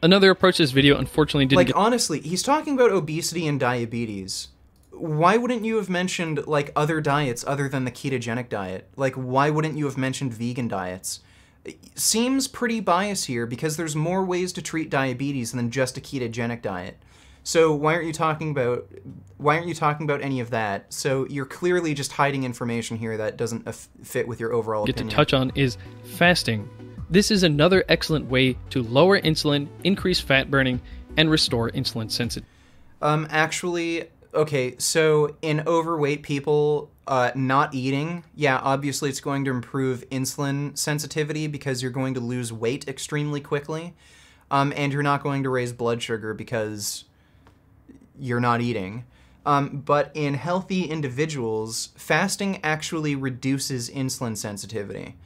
Another approach this video unfortunately didn't get... Honestly, he's talking about obesity and diabetes. Why wouldn't you have mentioned, like, other diets other than the ketogenic diet? Like, why wouldn't you have mentioned vegan diets? It seems pretty biased here because there's more ways to treat diabetes than just a ketogenic diet. So why aren't you talking about any of that? So you're clearly just hiding information here that doesn't fit with your overall opinion. To touch on is fasting. This is another excellent way to lower insulin, increase fat burning, and restore insulin sensitivity. Actually, okay, so in overweight people, not eating, yeah, obviously it's going to improve insulin sensitivity because you're going to lose weight extremely quickly, and you're not going to raise blood sugar because you're not eating. But in healthy individuals, fasting actually reduces insulin sensitivity.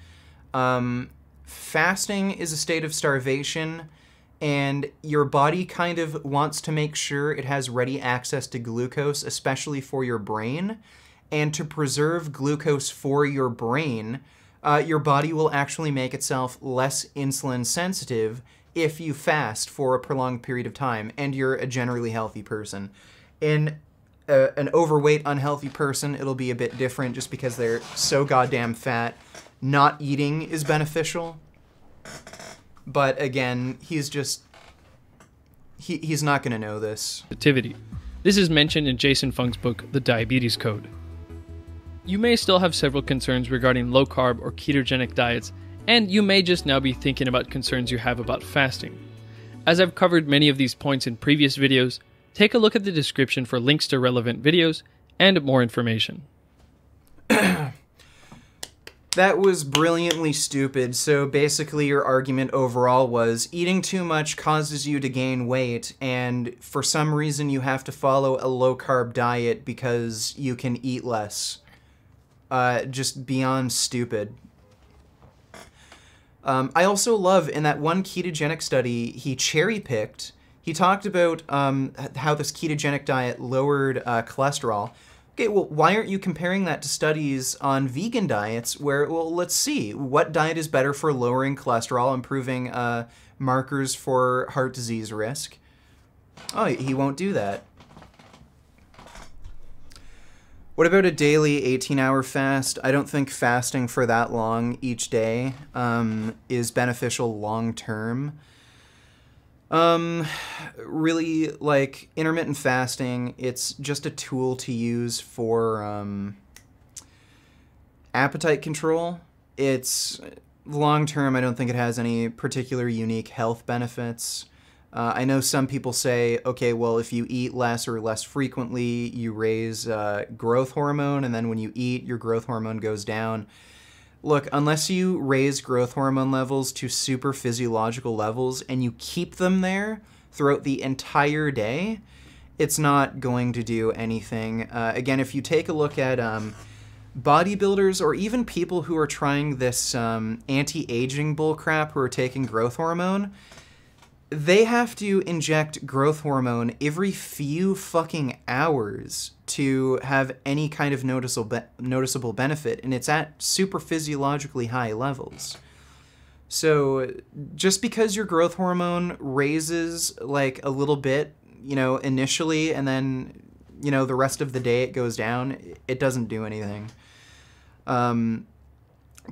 Fasting is a state of starvation, and your body kind of wants to make sure it has ready access to glucose, especially for your brain. And to preserve glucose for your brain, your body will actually make itself less insulin sensitive if you fast for a prolonged period of time and you're a generally healthy person. In an overweight, unhealthy person, it'll be a bit different just because they're so goddamn fat. Not eating is beneficial. But again, he's not going to know this. This is mentioned in Jason Fung's book, The Diabetes Code. You may still have several concerns regarding low-carb or ketogenic diets, and you may just now be thinking about concerns you have about fasting. As I've covered many of these points in previous videos, take a look at the description for links to relevant videos and more information. That was brilliantly stupid. So basically your argument overall was eating too much causes you to gain weight, and for some reason you have to follow a low-carb diet because you can eat less. Just beyond stupid. I also love in that one ketogenic study he cherry-picked, he talked about how this ketogenic diet lowered cholesterol. Okay, well, why aren't you comparing that to studies on vegan diets where, well, let's see, what diet is better for lowering cholesterol, improving markers for heart disease risk? Oh, he won't do that. What about a daily 18-hour fast? I don't think fasting for that long each day is beneficial long-term. Really, like, intermittent fasting, it's just a tool to use for appetite control. It's long-term, I don't think it has any particular unique health benefits. I know some people say, okay, well, if you eat less or less frequently, you raise growth hormone, and then when you eat, your growth hormone goes down. Look, unless you raise growth hormone levels to super physiological levels and you keep them there throughout the entire day, it's not going to do anything. Again, if you take a look at bodybuilders or even people who are trying this anti-aging bullcrap who are taking growth hormone, they have to inject growth hormone every few fucking hours to have any kind of noticeable benefit, and it's at super physiologically high levels. So just because your growth hormone raises like a little bit, you know, initially, and then, you know, the rest of the day it goes down, it doesn't do anything.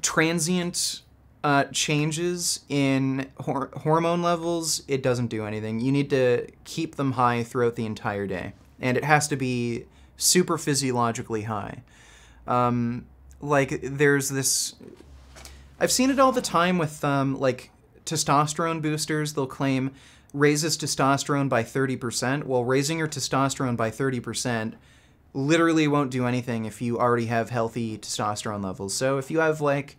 Transient changes in hormone levels, it doesn't do anything. You need to keep them high throughout the entire day, and it has to be super physiologically high. like, there's this... I've seen it all the time with, like, testosterone boosters. They'll claim raises testosterone by 30%. Well, raising your testosterone by 30% literally won't do anything if you already have healthy testosterone levels. So if you have, like,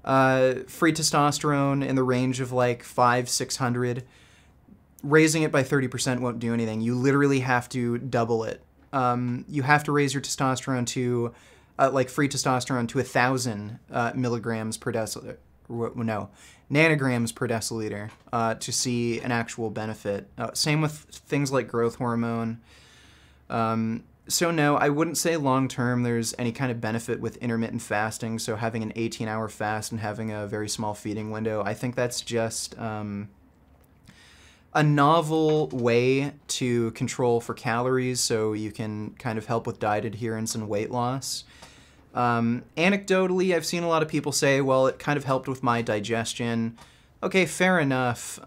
free testosterone in the range of, like, 500-600, raising it by 30% won't do anything. You literally have to double it. You have to raise your testosterone to, like, free testosterone to 1,000 milligrams per deciliter. No, nanograms per deciliter to see an actual benefit. Same with things like growth hormone. So no, I wouldn't say long-term there's any kind of benefit with intermittent fasting, so having an 18-hour fast and having a very small feeding window. I think that's just a novel way to control for calories so you can kind of help with diet adherence and weight loss. Anecdotally, I've seen a lot of people say, well, it kind of helped with my digestion. Okay, fair enough.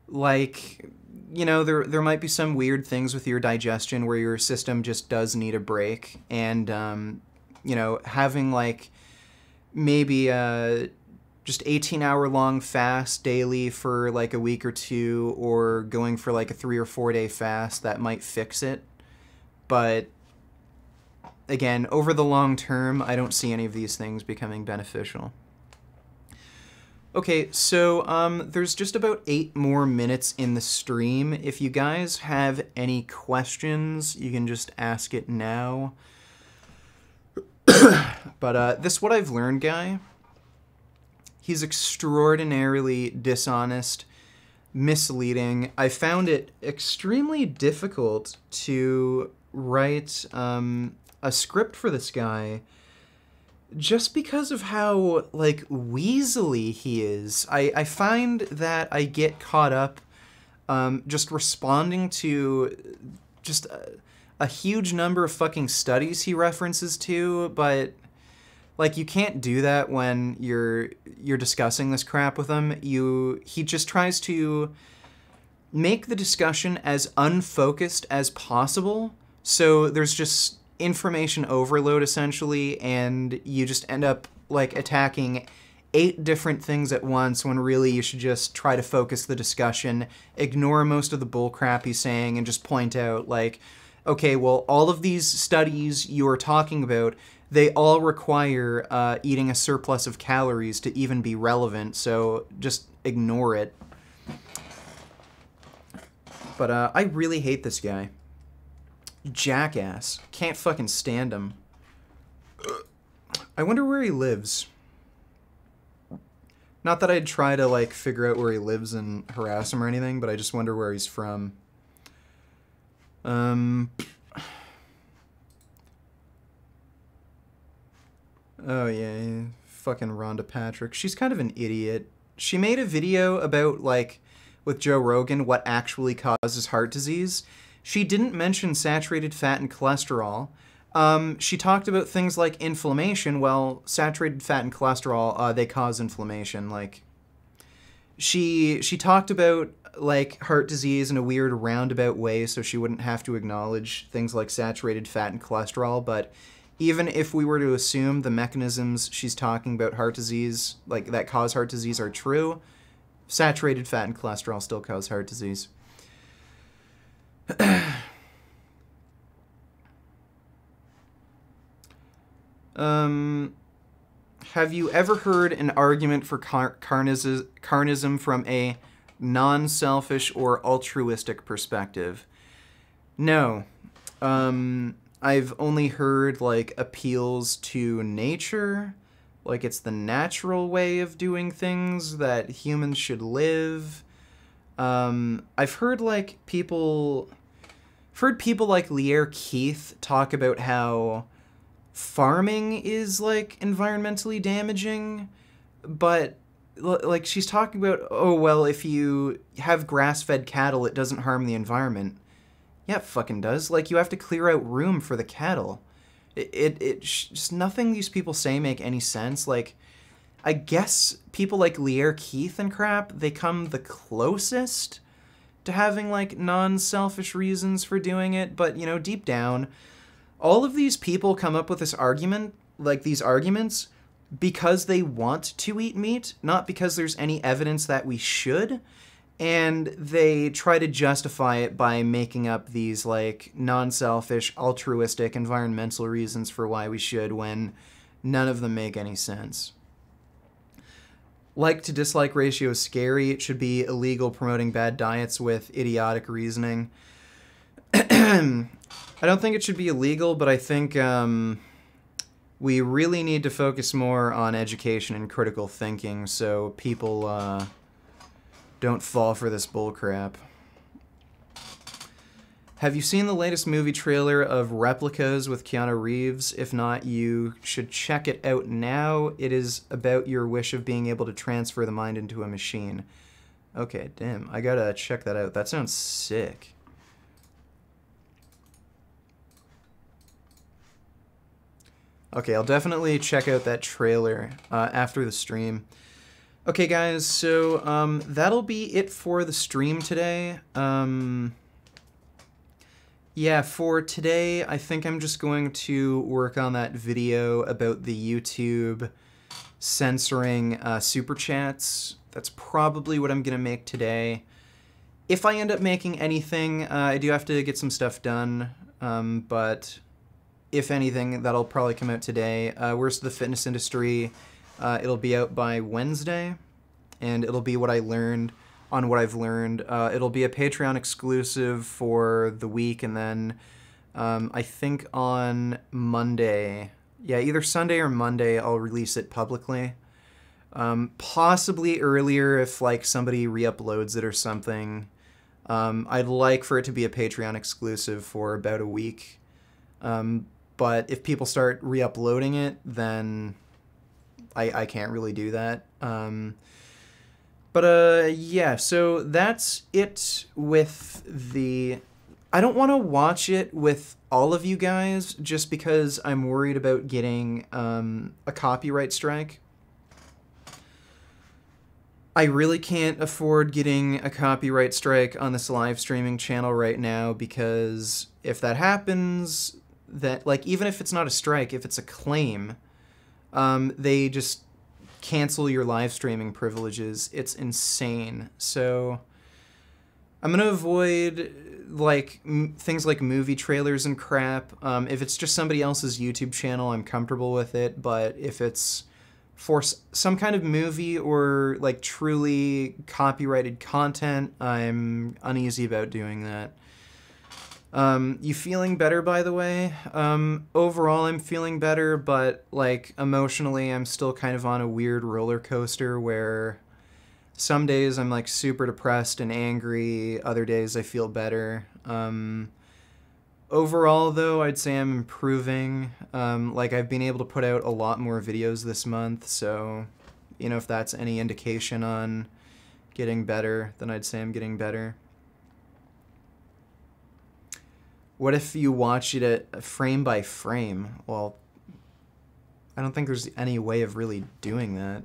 Like, you know, there might be some weird things with your digestion where your system just does need a break. And, you know, having, like, maybe just 18-hour long fast daily for, like, a week or two, or going for, like, a 3 or 4 day fast, that might fix it. But again, over the long term, I don't see any of these things becoming beneficial. Okay, so there's just about 8 more minutes in the stream. If you guys have any questions, you can just ask it now. But this What I've Learned guy, he's extraordinarily dishonest, misleading. I found it extremely difficult to write a script for this guy just because of how, like, weaselly he is. I find that I get caught up just responding to just a huge number of fucking studies he references to, but, like, you can't do that when you're discussing this crap with him. He just tries to make the discussion as unfocused as possible, so there's just information overload, essentially, and you just end up, like, attacking 8 different things at once when really you should just try to focus the discussion, ignore most of the bullcrap he's saying, and just point out, like, okay, well, all of these studies you are talking about, they all require eating a surplus of calories to even be relevant, so just ignore it. But I really hate this guy. Jackass. Can't fucking stand him. I wonder where he lives. Not that I'd try to, like, figure out where he lives and harass him or anything, but I just wonder where he's from. Oh, yeah. Fucking Rhonda Patrick. She's kind of an idiot. She made a video about, like, with Joe Rogan, what actually causes heart disease. She didn't mention saturated fat and cholesterol. She talked about things like inflammation. Well, saturated fat and cholesterol, they cause inflammation. Like, she talked about, like, heart disease in a weird roundabout way so she wouldn't have to acknowledge things like saturated fat and cholesterol. But even if we were to assume the mechanisms she's talking about heart disease, like, that cause heart disease are true, saturated fat and cholesterol still cause heart disease. Have you ever heard an argument for carnism from a non-selfish or altruistic perspective? No. I've only heard, like, appeals to nature, like it's the natural way of doing things, that humans should live. I've heard, like, people like Lierre Keith talk about how farming is, like, environmentally damaging, but, like, she's talking about, oh, well, if you have grass-fed cattle, it doesn't harm the environment. Yeah, it fucking does. Like, you have to clear out room for the cattle. Just nothing these people say make any sense. Like, I guess people like Lierre Keith and crap, they come the closest to having, like, non-selfish reasons for doing it, but, you know, deep down, all of these people come up with this argument like these arguments because they want to eat meat, not because there's any evidence that we should. And they try to justify it by making up these, like, non-selfish, altruistic, environmental reasons for why we should, when none of them make any sense. Like to dislike ratio is scary. It should be illegal promoting bad diets with idiotic reasoning. I don't think it should be illegal, but I think we really need to focus more on education and critical thinking so people don't fall for this bullcrap. Have you seen the latest movie trailer of Replicas with Keanu Reeves? If not, you should check it out now. It is about your wish of being able to transfer the mind into a machine. Okay, damn. I gotta check that out. That sounds sick. Okay, I'll definitely check out that trailer after the stream. Okay, guys, so that'll be it for the stream today. Yeah, for today, I think I'm just going to work on that video about the YouTube censoring super chats. That's probably what I'm going to make today. If I end up making anything, I do have to get some stuff done, but if anything, that'll probably come out today. Worst of the Fitness Industry, it'll be out by Wednesday, and it'll be what I learned on what I've learned. It'll be a Patreon exclusive for the week, and then I think on Monday, yeah, either Sunday or Monday, I'll release it publicly. Possibly earlier if like somebody re-uploads it or something. I'd like for it to be a Patreon exclusive for about a week. But if people start re-uploading it, then I can't really do that. Yeah, so that's it with the... I don't want to watch it with all of you guys just because I'm worried about getting a copyright strike. I really can't afford getting a copyright strike on this live streaming channel right now because if that happens, that like even if it's not a strike, if it's a claim, they just cancel your live streaming privileges. It's insane. So I'm gonna avoid like things like movie trailers and crap. If it's just somebody else's YouTube channel, I'm comfortable with it, but if it's for some kind of movie or like truly copyrighted content, I'm uneasy about doing that. You feeling better, by the way? Overall, I'm feeling better, but, like, emotionally, I'm still kind of on a weird roller coaster where some days I'm, like, super depressed and angry, other days I feel better. Overall, though, I'd say I'm improving. Like, I've been able to put out a lot more videos this month, so, you know, if that's any indication on getting better, then I'd say I'm getting better. What if you watch it at frame by frame? Well, I don't think there's any way of really doing that.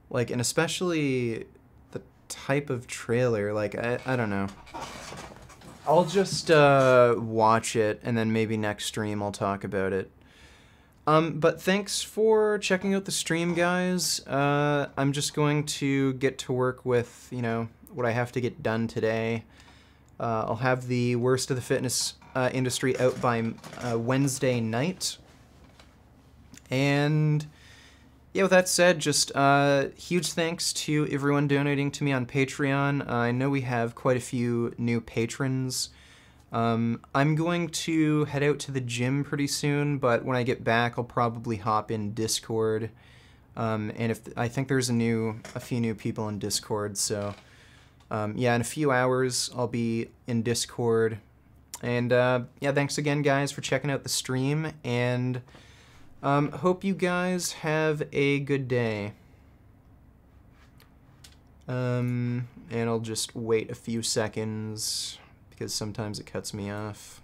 Like, and especially the type of trailer, like, I don't know. I'll just watch it, and then maybe next stream I'll talk about it. But thanks for checking out the stream, guys. I'm just going to get to work with, you know, what I have to get done today. I'll have the Worst of the Fitness Industry out by Wednesday night. And yeah, with that said, just huge thanks to everyone donating to me on Patreon. I know we have quite a few new patrons. I'm going to head out to the gym pretty soon, but when I get back, I'll probably hop in Discord. And if I think there's a few new people in Discord, so... yeah, in a few hours, I'll be in Discord. And, yeah, thanks again, guys, for checking out the stream. And, hope you guys have a good day. And I'll just wait a few seconds, because sometimes it cuts me off.